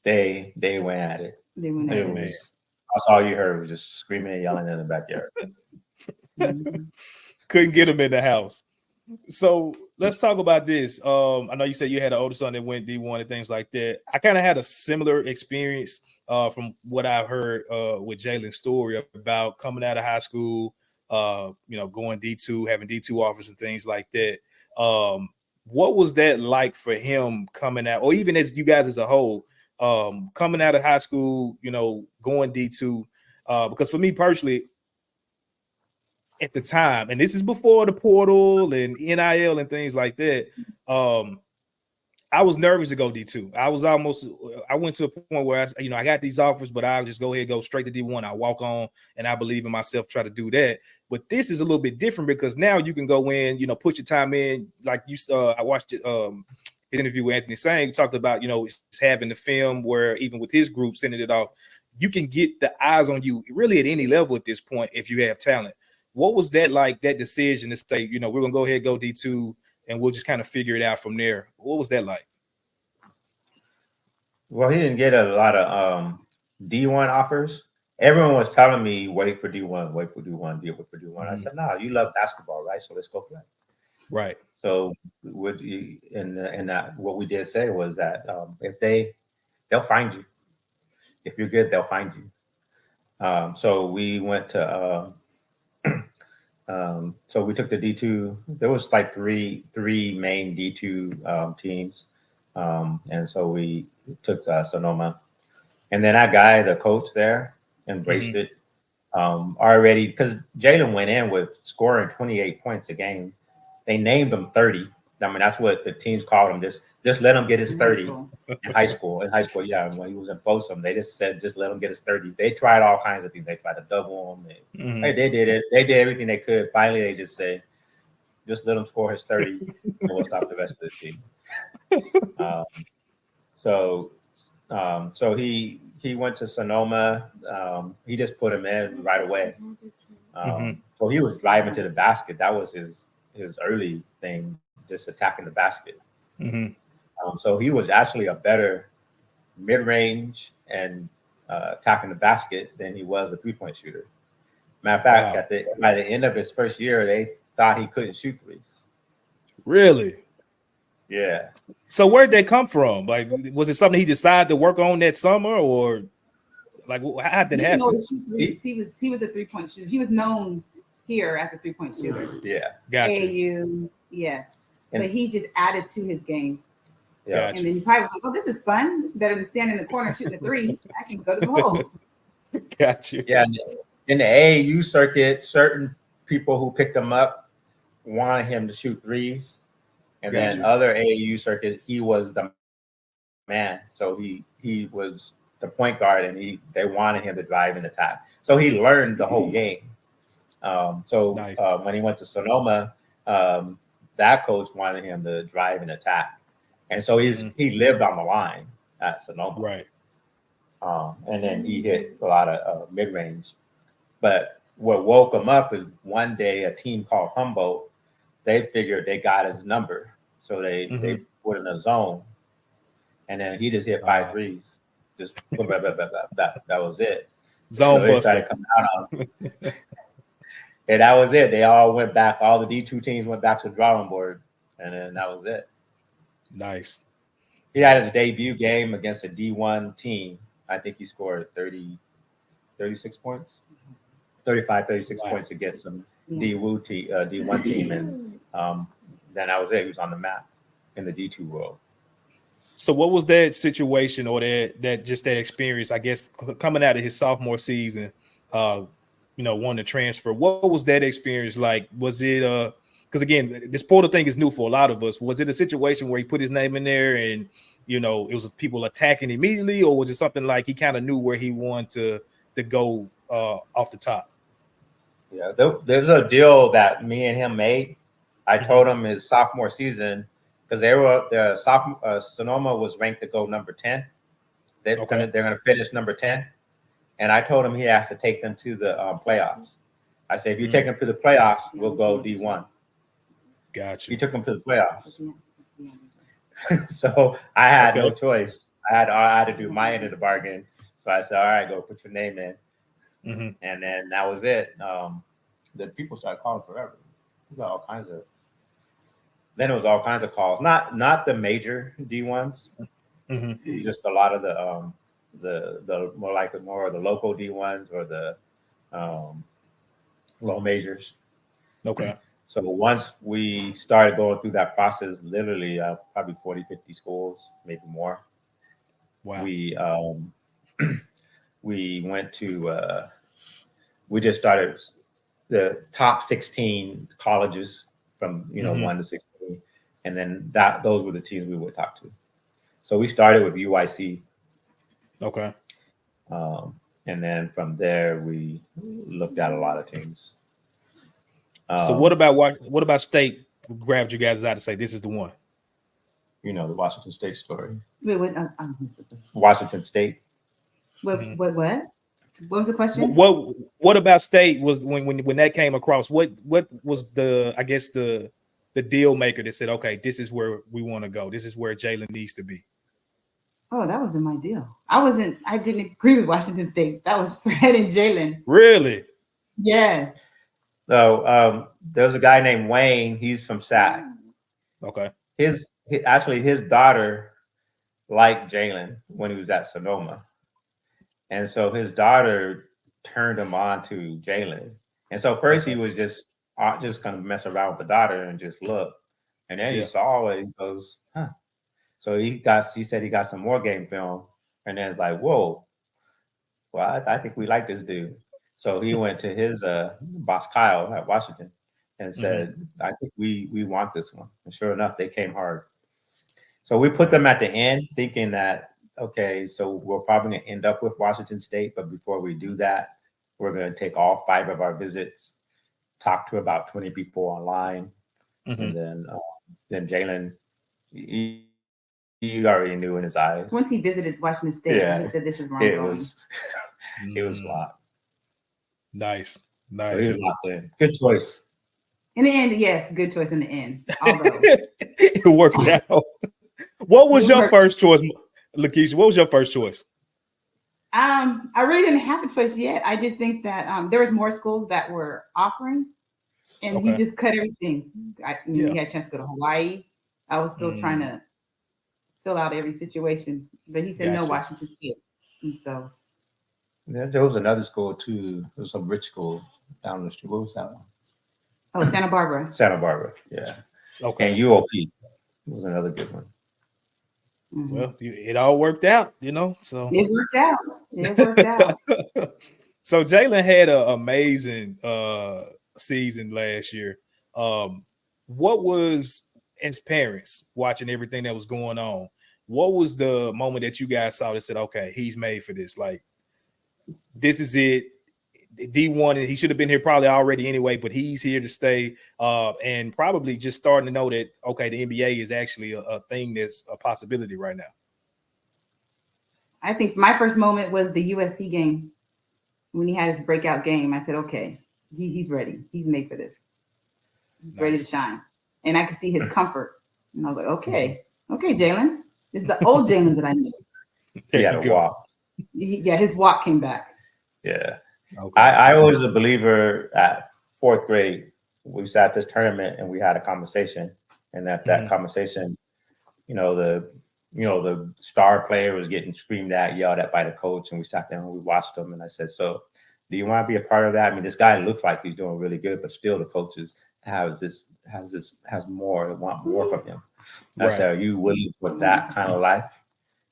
they went at it. That's all you heard was just screaming and yelling in the backyard. Couldn't get them in the house. So let's talk about this. I know you said you had an older son that went D1 and things like that. I kind of had a similar experience from what I've heard with Jaylen's story about coming out of high school, going D2, having D2 offers and things like that. What was that like for him coming out, or even as you guys as a whole, coming out of high school, going D2? Because for me personally, at the time, and this is before the portal and NIL and things like that, I was nervous to go D2. I went to a point where I got these offers, but I'll just go ahead and go straight to D1. I walk on and I believe in myself, try to do that. But this is a little bit different because now you can go in, put your time in. Like I watched his interview with Anthony Sang, talked about, having the film where even with his group sending it off, you can get the eyes on you really at any level at this point if you have talent. What was that like, that decision to say, we're going to go ahead and go D2 and we'll just kind of figure it out from there? What was that like? Well, he didn't get a lot of D1 offers. Everyone was telling me, wait for D1, wait for D1, wait for D1. I said, no, you love basketball, right? So let's go play. Right. So what we did say was that if they'll find you. If you're good, they'll find you. So we went to so we took the D2. There was like three main D2 teams. And so we took Sonoma. And then that guy, the coach there, embraced it already, because Jaylen went in with scoring 28 points a game. They named him 30. I mean, that's what the teams called him, just Just let him get his 30 in high school. In high school, yeah. When he was in Folsom, they just said, just let him get his 30. They tried all kinds of things. They tried to double him. They did it. They did everything they could. Finally, they just said, just let him score his 30, and we'll stop the rest of the team. So he went to Sonoma. He just put him in right away. So he was driving to the basket. That was his early thing, just attacking the basket. So he was actually a better mid-range and attacking the basket than he was a three-point shooter. Matter of fact, by the end of his first year, they thought he couldn't shoot threes. Really? Yeah. So where'd they come from? Like, was it something he decided to work on that summer, or like how did that happen? He was a three-point shooter. He was known here as a three-point shooter. Yeah. Gotcha. AAU, yes. But he just added to his game. Yeah. And then he probably was like, oh, this is fun. This is better than standing in the corner shooting a three. I can go to the hole. Gotcha. Yeah. In the AAU circuit, certain people who picked him up wanted him to shoot threes. And then other AAU circuit, he was the man. So he was the point guard, and they wanted him to drive and attack. So he learned the whole game. When he went to Sonoma, that coach wanted him to drive and attack. And so he lived on the line at Sonoma. Right. And then he hit a lot of mid-range. But what woke him up is one day a team called Humboldt, they figured they got his number. So they put in a zone. And then he just hit 5 threes. Just that was it. Zone so they started coming out on and that was it. They all went back. All the D2 teams went back to the drawing board. And then that was it. Nice. He had his debut game against a D1 team. I think he scored 36 points. 35, 36 points against some D1 team. And then that was it. He was on the map in the D2 world. So what was that situation or that experience, I guess, coming out of his sophomore season, wanting to transfer? What was that experience like? Was it because again, this portal thing is new for a lot of us. Was it a situation where he put his name in there and it was people attacking immediately, or was it something like he kind of knew where he wanted to go off the top? Yeah, there's a deal that me and him made. I told him his sophomore season, because Sonoma was ranked to go number 10. They're gonna finish number 10, and I told him he has to take them to the playoffs. I said, if you take them to the playoffs, we'll go D1. Gotcha. He took them to the playoffs. So I had no choice. I had to do my end of the bargain. So I said, all right, go put your name in. And then that was it. The people started calling forever. We got all kinds of. Then it was all kinds of calls. Not the major D1s. Just a lot of the more of the local D1s or the low majors. Okay. So once we started going through that process, literally probably 40, 50 schools, maybe more. Wow. We went to we just started the top 16 colleges from 1 to 16, and then those were the teams we would talk to. So we started with UIC. Okay. And then from there we looked at a lot of teams. So what about State grabbed you guys out to say this is the one? The Washington State story. Wait, Washington State. What? What was the question? What about State was when that came across? What was the deal maker that said, okay, this is where we want to go. This is where Jaylen needs to be. Oh, that wasn't my deal. I didn't agree with Washington State. That was Fred and Jaylen. Really? Yes. So there's a guy named Wayne. He's from SAC. Okay. His daughter liked Jaylen when he was at Sonoma. And so his daughter turned him on to Jaylen. And so first he was just kind of mess around with the daughter and just look. And then he saw it. He goes, huh. So he said he got some more game film. And then it's like, whoa. Well, I think we like this dude. So he went to his boss, Kyle, at Washington, and said, I think we want this one. And sure enough, they came hard. So we put them at the end, thinking that, okay, so we're probably going to end up with Washington State. But before we do that, we're going to take all 5 of our visits, talk to about 20 people online. And then Jaylen, he already knew in his eyes. Once he visited Washington State, he said, "This is where I'm going." It was locked. Nice. So he was locked in. Good choice. In the end, yes, good choice in the end. Although it worked out. What was your first choice, Lakeisha? What was your first choice? I really didn't have a choice yet. I just think that there was more schools that were offering, and he just cut everything. He had a chance to go to Hawaii. I was still trying to fill out every situation, but he said no, Washington State. And so there was another school too. There was some rich school down the street. What was that one? Oh, Santa Barbara. Santa Barbara, yeah. Okay. And UOP was another good one. Well, it all worked out, So it worked out. It worked out. So Jaylen had an amazing season last year. What was, as parents watching everything that was going on, what was the moment that you guys saw that said, okay, he's made for this? Like, this is it. D1, he should have been here probably already anyway, but he's here to stay, and probably just starting to know that, okay, the NBA is actually a thing that's a possibility right now. I think my first moment was the USC game when he had his breakout game. I said, okay, he's ready. He's made for this. He's ready to shine. And I could see his comfort. And I was like, okay, Jaylen. It's the old Jaylen that I knew. He had a walk. His walk came back. Yeah. Okay. I was a believer at 4th grade. We sat at this tournament and we had a conversation. And at that conversation, the star player was getting screamed at, yelled at by the coach. And we sat there and we watched them. And I said, so do you want to be a part of that? I mean, this guy looks like he's doing really good, but still the coaches has more, they want more from him. I said, are you willing for that kind of life?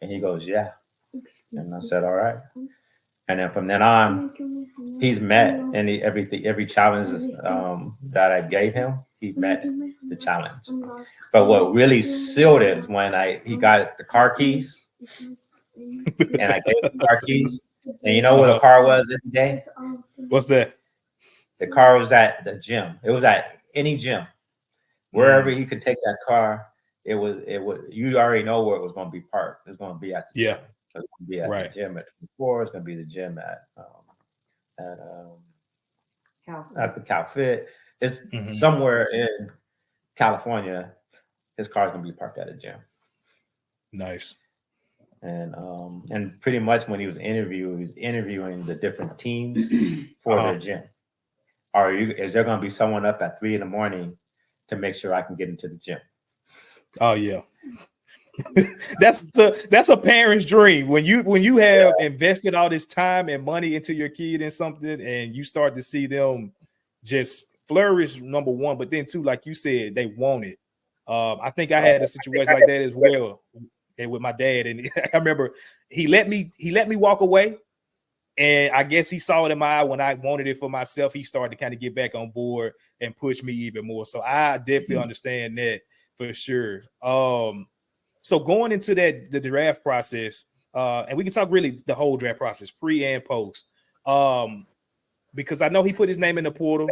And he goes, yeah. And I said, all right. And then from then on, he's met every challenge that I gave him. He met the challenge. But what really sealed it is when he got the car keys, and I gave him the car keys. And you know where the car was every day? What's that? The car was at the gym. It was at any gym, wherever he could take that car. It was. You already know where it was going to be parked. It's going to be at the gym. It's going to be at the gym at 24. It's going to be the gym at the CalFit. It's somewhere in California. His car's going to be parked at a gym. Nice. And pretty much when he was interviewing the different teams for their gym. Is there going to be someone up at 3 a.m. to make sure I can get into the gym? Oh yeah. That's a parent's dream. When you have invested all this time and money into your kid and something, and you start to see them just flourish, number one, but then two, like you said, they want it. I think I had a situation like that as well, and with my dad. And I remember he let me walk away, and I guess he saw it in my eye when I wanted it for myself. He started to kind of get back on board and push me even more. So I definitely understand that for sure. So going into the draft process, and we can talk really the whole draft process, pre and post, because I know he put his name in the portal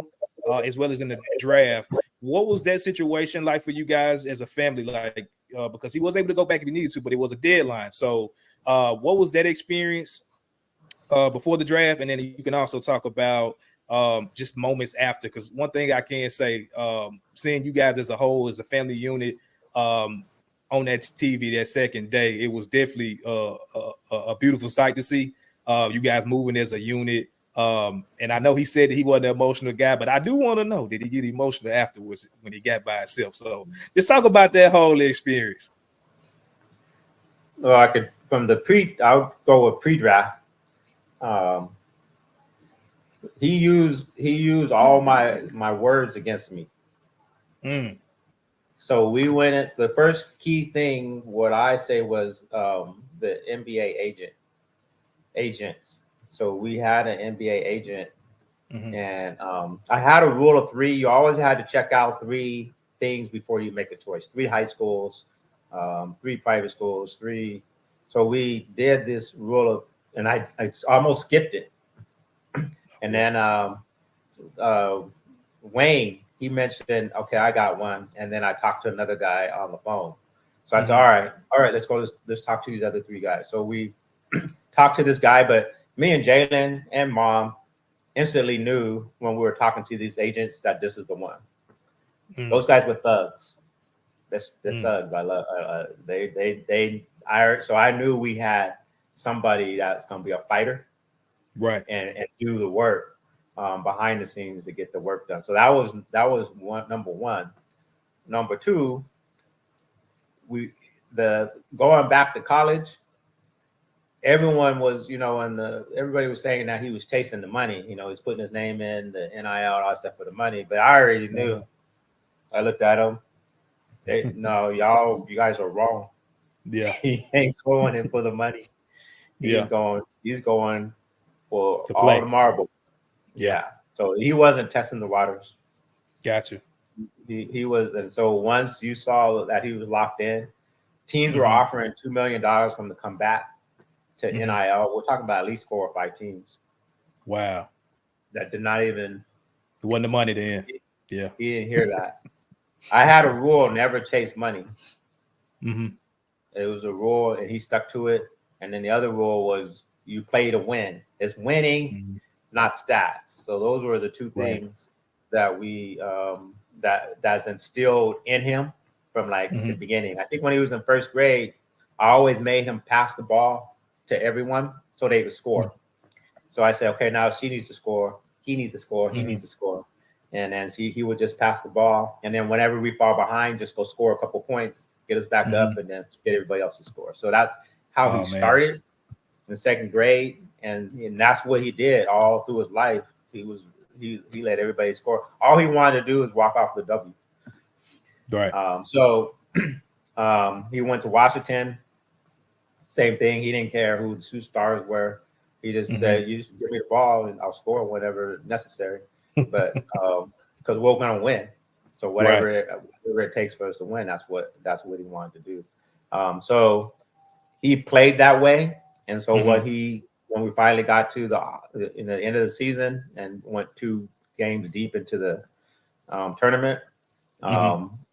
as well as in the draft. What was that situation like for you guys as a family? Like, because he was able to go back if he needed to, but it was a deadline. So what was that experience before the draft? And then you can also talk about just moments after, because one thing I can say, seeing you guys as a whole, as a family unit, on that TV that second day, it was definitely a beautiful sight to see you guys moving as a unit. And I know he said that he wasn't an emotional guy, but I do want to know, did he get emotional afterwards when he got by himself? So just talk about that whole experience. Well, I'll go with pre-draft. He used all my words against me. So we went at the first key thing. What I say was the NBA agents. So we had an NBA agent, and I had a rule of 3. You always had to check out 3 things before you make a choice. 3 high schools, 3 private schools, 3. So we did this rule of, and I almost skipped it. And then Wayne, he mentioned, okay, I got one. And then I talked to another guy on the phone. So I said, all right, let's go. Let's talk to these other 3 guys. So we talked to this guy, but me and Jaylen and Mom instantly knew when we were talking to these agents that this is the one. Those guys were thugs. That's the thugs. I love. So I knew we had somebody that's going to be a fighter, right, and do the work behind the scenes to get the work done. So that was number one. Number 2, going back to college. Everyone was, everybody was saying that he was chasing the money. He's putting his name in the NIL, all that stuff for the money. But I already knew. I looked at him. No, you guys are wrong. Yeah, he ain't going in for the money. He's going for all the marbles. Yeah. So he wasn't testing the waters. Gotcha. He was, and so once you saw that he was locked in, teams were offering $2 million from the comeback to NIL. We're talking about at least 4 or 5 teams. Wow. That did not even. It wasn't the money then. Yeah. He didn't hear that. I had a rule: never chase money. It was a rule, and he stuck to it. And then the other rule was you play to win. It's winning, not stats. So those were the 2 things that we that's instilled in him from the beginning. I think when he was in 1st grade, I always made him pass the ball to everyone so they could score. So I said, okay, now she needs to score. He needs to score. He needs to score. And then he would just pass the ball. And then whenever we fall behind, just go score a couple points, get us back up, and then get everybody else to score. So that's how he started in 2nd grade. And that's what he did all through his life. He let everybody score. All he wanted to do is walk off the W. Right. So he went to Washington. Same thing. He didn't care who the 2 stars were. He just said, you just give me the ball and I'll score whenever necessary. But because we're going to win. So whatever it takes for us to win, that's what he wanted to do. So he played that way. And so when we finally got to the end of the season and went 2 games deep into the tournament,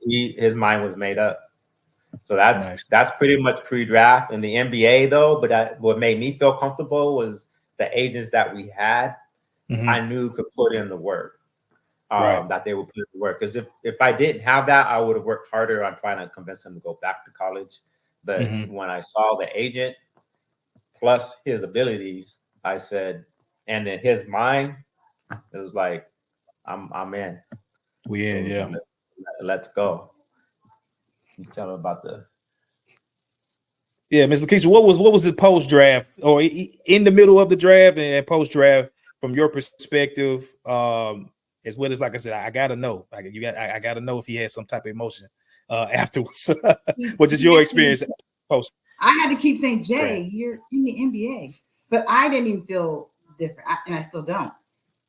his mind was made up. So that's pretty much pre-draft. In the NBA though, but what made me feel comfortable was the agents that we had. I knew could put in the work. That they would put in the work. Because if I didn't have that, I would have worked harder on trying to convince him to go back to college. But when I saw the agent plus his abilities, I said, and then his mind, it was like, I'm in. We in, yeah. Let's go. You tell me about the. Yeah, Ms. Lakeisha, what was the post draft or in the middle of the draft and post draft from your perspective? As well as, like I said, I gotta know. I gotta know if he had some type of emotion afterwards. What is your experience post? I had to keep saying, Jay, you're in the NBA, but I didn't even feel different, and I still don't.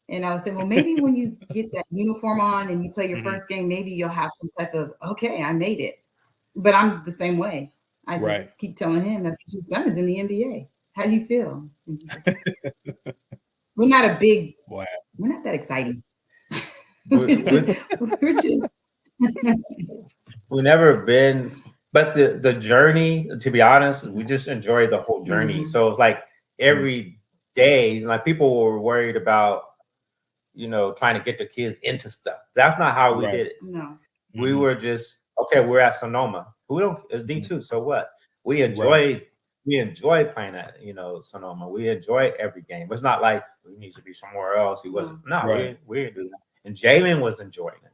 And I was saying, well, maybe when you get that uniform on and you play your first game, maybe you'll have some type of, okay, I made it. But I'm the same way. I just keep telling him that's what his son is in the NBA. How do you feel? We're not a big, we're not that exciting. We're just we've never been, but the journey, to be honest, we just enjoy the whole journey. So it's like every day, like people were worried about, trying to get the kids into stuff. That's not how we did it. No. We were just, okay, we're at Sonoma. It's D2, so what? We enjoy playing at, Sonoma. We enjoy every game. It's not like we need to be somewhere else. He wasn't. No, we didn't do that. And Jaylen was enjoying it.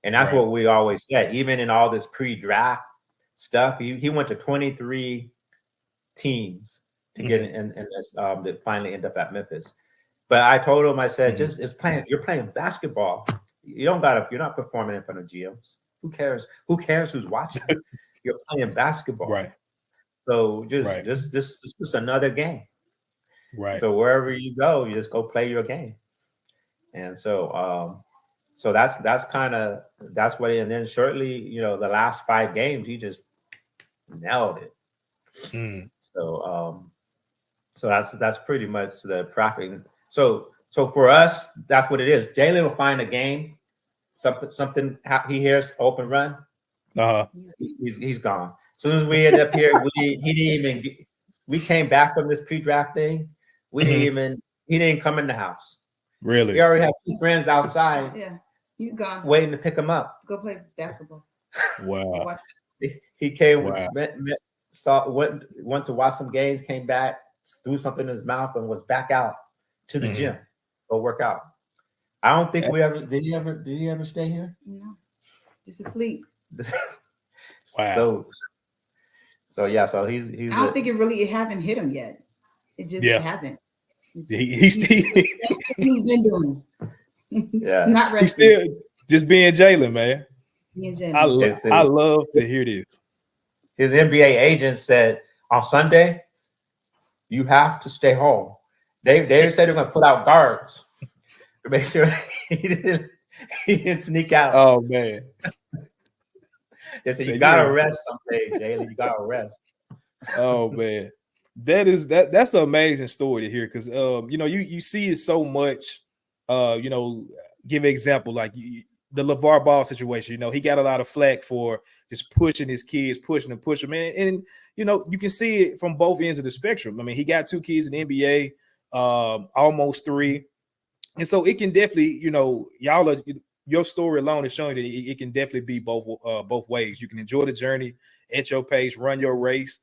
And that's what we always said. Even in all this pre-draft stuff, he went to 23 teams to get in this to finally end up at Memphis. But I told him, I said, you're playing basketball. You're not performing in front of GMs. Who cares? Who cares who's watching? You're playing basketball. Right. So this is another game. Right. So wherever you go, you just go play your game. And so that's what. And then shortly, the last 5 games, he just nailed it. So that's pretty much the traffic. So for us, that's what it is. Jaylen will find a game, something he hears open run, he's gone. As soon as we ended up here, we came back from this pre-draft thing. He didn't come in the house. Really? We already have 2 friends outside. Yeah, he's gone. Waiting to pick him up. Go play basketball. Wow. He came, went to watch some games, came back, threw something in his mouth, and was back out to the gym. Go work out. I don't think did he ever stay here? No, just asleep. Wow. So he's I don't think it hasn't hit him yet. It just hasn't. He's been doing. Yeah. Not ready. He's still just being Jaylen, man. Being Jaylen. I love to hear this. His NBA agent said on Sunday, you have to stay home. They said they're gonna put out guards to make sure he didn't sneak out. Oh man. They said you gotta rest someday, Jaylen. You gotta rest. Oh man. That's an amazing story to hear because you see it so much. Give an example like the LeVar Ball situation. He got a lot of flack for just pushing his kids, pushing them, and you can see it from both ends of the spectrum. I mean, he got 2 kids in the NBA, almost 3, and so it can definitely, your story alone is showing that it can definitely be both ways. You can enjoy the journey at your pace, run your race.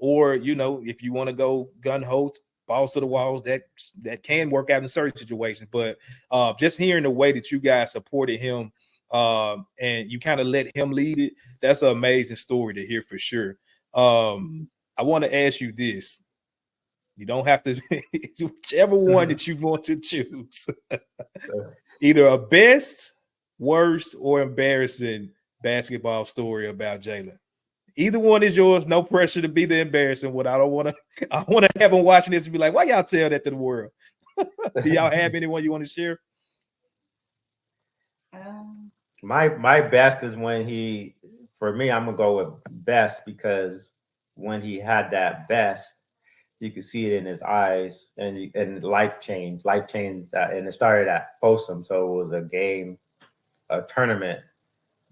Or, if you want to go gun-ho, balls to the walls, that can work out in certain situations. But just hearing the way that you guys supported him and you kind of let him lead it, that's an amazing story to hear for sure. I want to ask you this. You don't have to, whichever one that you want to choose. Either a best, worst, or embarrassing basketball story about Jaylen. Either one is yours. No pressure to be the embarrassing one. I want to have him watching this and be like, why y'all tell that to the world? Do y'all have anyone you want to share? My best is when for me, I'm gonna go with best because when he had that best, you could see it in his eyes and life changed, and it started at Folsom. So it was a tournament.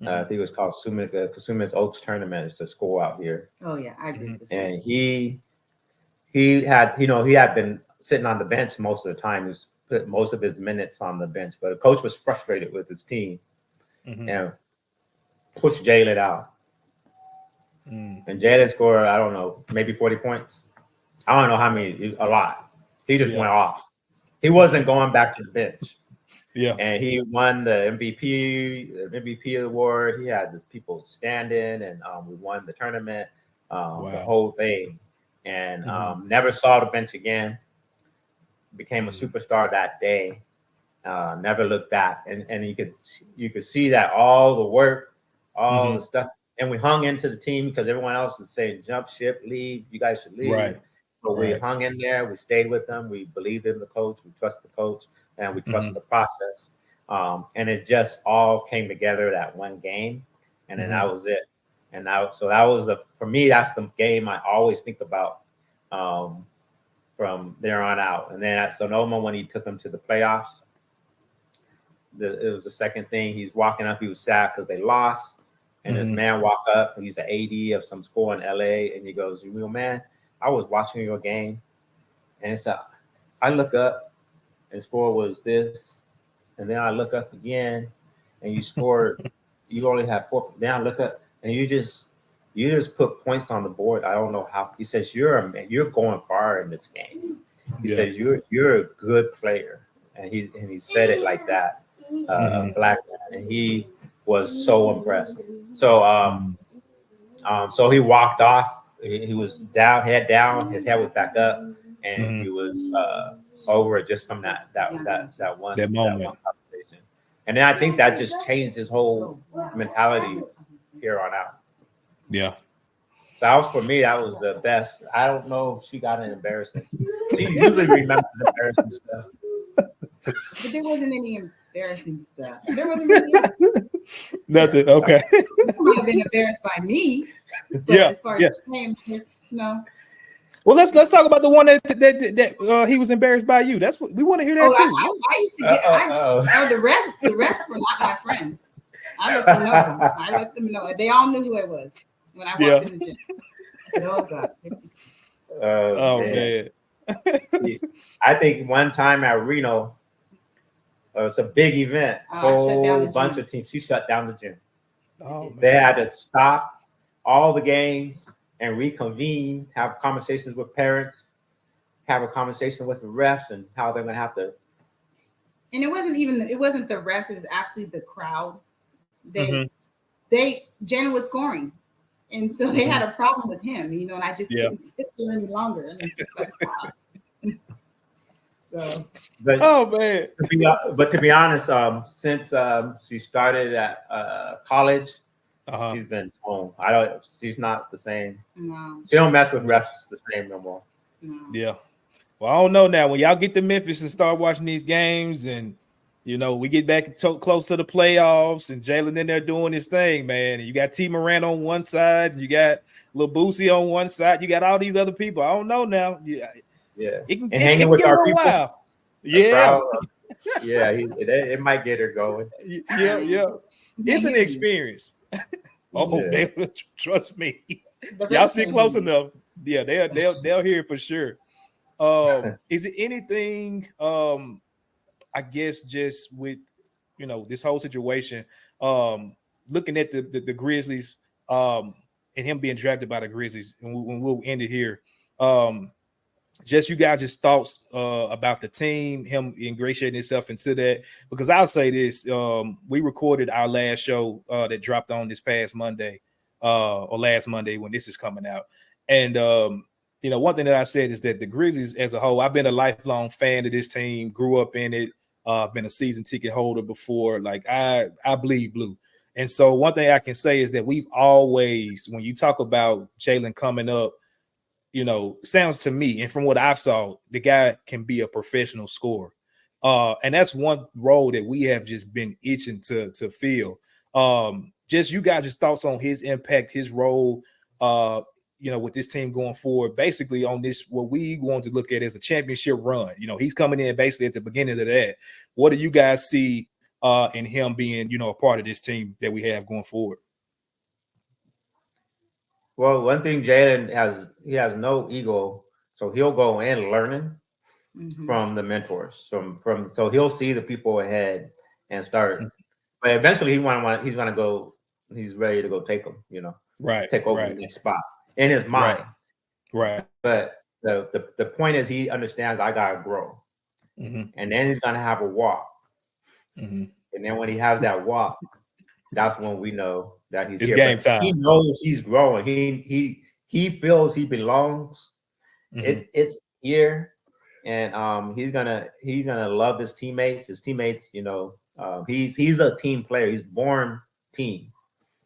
I think it was called Casuma's Oaks Tournament. It's a school out here. Oh yeah, I agree. And he had been sitting on the bench most of the time. He put most of his minutes on the bench, but the coach was frustrated with his team and pushed Jaylen out. And Jaylen scored, I don't know, maybe 40 points. I don't know how many, a lot. He just went off. He wasn't going back to the bench. Yeah, and he won the MVP award. He had the people standing, and we won the tournament, the whole thing, and never saw the bench again. Became a superstar that day. Never looked back, and you could see that all the work, all the stuff, and we hung into the team because everyone else is saying jump ship, leave. You guys should leave. Right. But we hung in there. We stayed with them. We believed in the coach. We trust the coach. And we trust the process. And it just all came together that one game. And then that was it. And so that was for me, that's the game I always think about from there on out. And then at Sonoma, when he took them to the playoffs, it was the second thing. He's walking up. He was sad because they lost. And this man walked up. He's an AD of some school in LA. And he goes, man, I was watching your game. And so I look up. And score was this, and then I look up again, and you scored. You only had 4. Then I look up, and you just put points on the board. I don't know how. He says you're going far in this game. He says you're a good player, and he said it like that, a black man, and he was so impressed. So so he walked off. He was down, head down, his head was back up, and he was over it just from that one conversation. And then I think that just changed his whole mentality here on out. Yeah. So that was, for me, that was the best. I don't know if she got an embarrassing. She usually remembers embarrassing stuff. But there wasn't any embarrassing stuff. There wasn't really nothing. Okay. You might have been embarrassed by me. Yeah, as far as shame, no. Well, let's talk about the one that he was embarrassed by you. That's what we want to hear. That too. I used to get. The refs were not my friends. I let them know. They all knew who I was when I walked in the gym. I said, "Oh God." Oh man. I think one time at Reno, it's a big event. Whole bunch of teams. She shut down the gym. Oh, they had to stop all the games and reconvene, have conversations with parents, have a conversation with the refs, and how they're going to have to. And it wasn't the refs; it was actually the crowd. Jaylen was scoring, and so they had a problem with him, and I just couldn't sit there any longer. And it's just like, wow. So. But to be honest, since she started at college, she's been home. She's not the same. No. She don't mess with refs the same no more. No. Yeah. Well, I don't know now. When y'all get to Memphis and start watching these games, and we get back close to the playoffs, and Jaylen in there doing his thing, man. And you got T. Moran on one side, and you got Lil Boosie on one side. You got all these other people. I don't know now. Yeah, and hanging with our people. Wild. Yeah, it might get her going. Yeah. It's an experience. Trust me. Y'all sit close enough. Yeah, they'll hear it for sure. Is it anything? I guess just with this whole situation, looking at the Grizzlies, and him being drafted by the Grizzlies, and we'll end it here. Just you guys' thoughts about the team, him ingratiating himself into that. Because I'll say this, we recorded our last show that dropped on this past Monday, or last Monday when this is coming out. And one thing that I said is that the Grizzlies as a whole, I've been a lifelong fan of this team, grew up in it, been a season ticket holder before. Like I bleed blue. And so one thing I can say is that we've always, when you talk about Jaylen coming up, sounds to me, and from what I saw, the guy can be a professional scorer. And that's one role that we have just been itching to fill. Just you guys' thoughts on his impact, his role, with this team going forward, basically on this, what we want to look at as a championship run. He's coming in basically at the beginning of that. What do you guys see in him being, a part of this team that we have going forward? Well, one thing Jaylen has no ego, so he'll go in learning from the mentors. So he'll see the people ahead and start. But eventually he's ready to go take them. Take over the next spot in his mind. Right. But the point is he understands I gotta grow, and then he's gonna have a walk, and then when he has that walk, that's when we know that he's it's here. Game but time. He knows he's growing. He feels he belongs. It's here, and he's gonna love his teammates. His teammates, he's a team player. He's born team.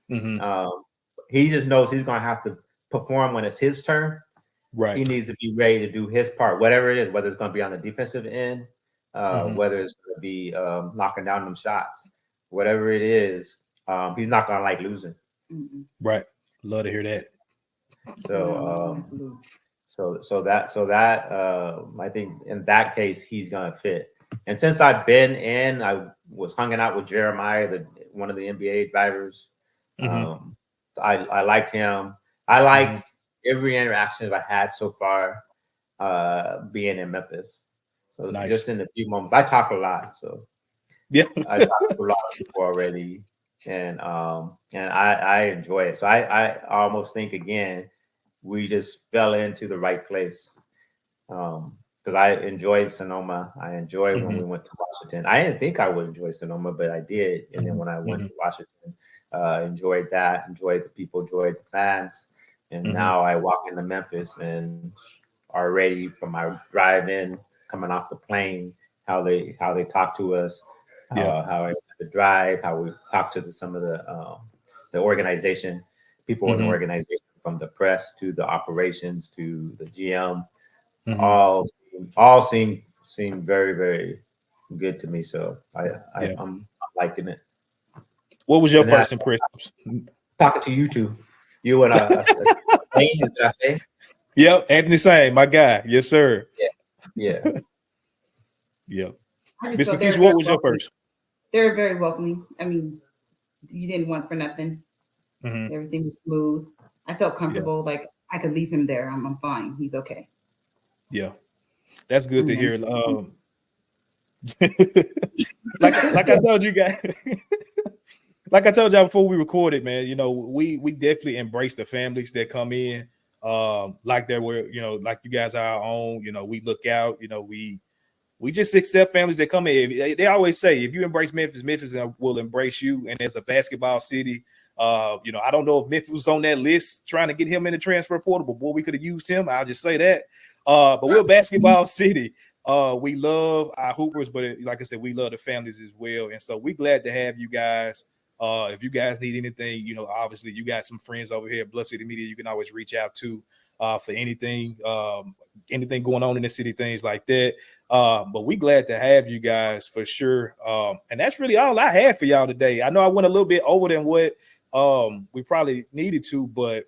He just knows he's gonna have to perform when it's his turn. Right. He needs to be ready to do his part, whatever it is, whether it's gonna be on the defensive end, whether it's gonna be knocking down them shots, whatever it is. He's not gonna like losing. Right. Love to hear that. So that I think in that case he's gonna fit. And since I've been in, I was hanging out with Jeremiah, one of the NBA drivers. I liked him. I liked every interaction I had so far being in Memphis. So just in a few moments, I talk a lot. So I talked to a lot of people already. And I enjoy it. So I almost think again, we just fell into the right place. Because I enjoyed Sonoma. I enjoyed when we went to Washington. I didn't think I would enjoy Sonoma, but I did. And then when I went to Washington, enjoyed that, enjoyed the people, enjoyed the fans. And now I walk into Memphis and already from my drive in, coming off the plane, how they talk to us. How I the drive, how we talk to some of the organization, people in the organization, from the press to the operations to the GM, all seem very, very good to me. So I'm liking it. What was your first impression? Talking to you two. You and Sane, did I say? Yep, Anthony Sane, my guy. Yes, sir. Yeah. Yep. Mr. Keys, what was your first? They're very welcoming. I mean, you didn't want for nothing. Mm-hmm. Everything was smooth. I felt comfortable. Yeah. Like I could leave him there. I'm fine. He's okay. Yeah, that's good to hear. Like I told you guys, like I told y'all before we recorded, man. You know, we definitely embrace the families that come in, like they were, you know, like you guys are our own. You know, we look out. You know, we just accept families that come in. They always say, if you embrace Memphis, Memphis will embrace you. And as a basketball city, you know, I don't know if Memphis was on that list trying to get him in the transfer portal, but boy, we could have used him. I'll just say that. But we're a basketball city. We love our hoopers, but like I said, we love the families as well. And so we're glad to have you guys. If you guys need anything, you know, obviously you got some friends over here at Bluff City Media you can always reach out to for anything going on in the city, things like that. But we glad to have you guys for sure. And that's really all I had for y'all today. I know I went a little bit over than what we probably needed to, but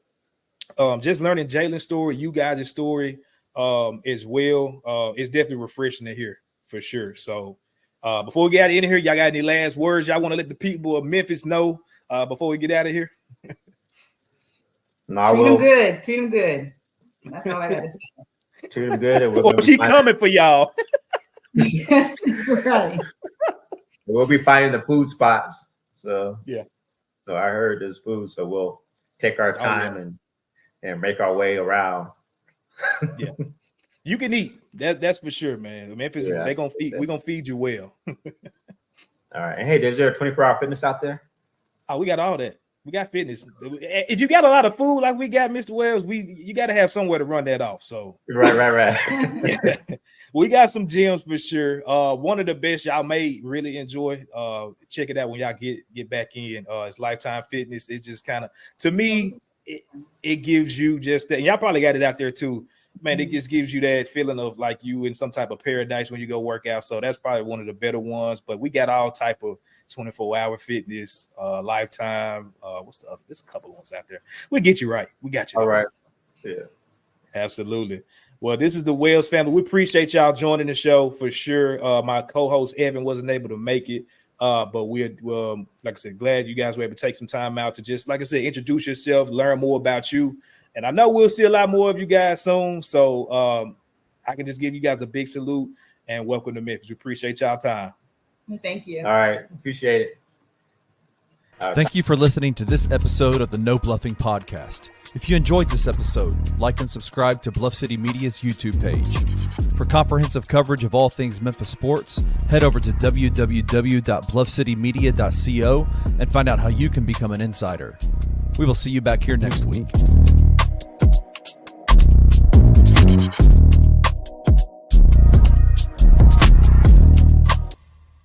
just learning Jaylen's story, you guys' story as well, it's definitely refreshing to hear for sure. So before we get out of here, y'all got any last words y'all want to let the people of Memphis know before we get out of here? No, Treat them good. That's all I got to say. Treat them good. Well, she coming for y'all. Right. We'll be finding the food spots. So yeah. So I heard there's food, so we'll take our time and make our way around. Yeah. You can eat. That's for sure, man. Memphis, we're gonna feed you well. All right. And hey, is there a 24-hour fitness out there? Oh, we got all that. We got fitness. If you got a lot of food like we got, Mr. Wells, you got to have somewhere to run that off. So right. We got some gyms for sure. One of the best y'all may really enjoy. Check it out when y'all get back in. It's Lifetime Fitness. It just kind of, to me, it gives you just that. And y'all probably got it out there too. Man, it just gives you that feeling of like you in some type of paradise when you go work out. So that's probably one of the better ones. But we got all type of 24-hour fitness, Lifetime. What's the other? There's a couple of ones out there. We'll get you right. We got you. All right. Yeah. Absolutely. Well, this is the Wells family. We appreciate y'all joining the show for sure. My co-host Evan wasn't able to make it. But we're like I said, glad you guys were able to take some time out to just, like I said, introduce yourself, learn more about you. And I know we'll see a lot more of you guys soon. So I can just give you guys a big salute and welcome to Memphis. We appreciate y'all time. Thank you. All right. Appreciate it. Thank you for listening to this episode of the No Bluffing podcast. If you enjoyed this episode, like and subscribe to Bluff City Media's YouTube page. For comprehensive coverage of all things Memphis sports, head over to www.bluffcitymedia.co and find out how you can become an insider. We will see you back here next week.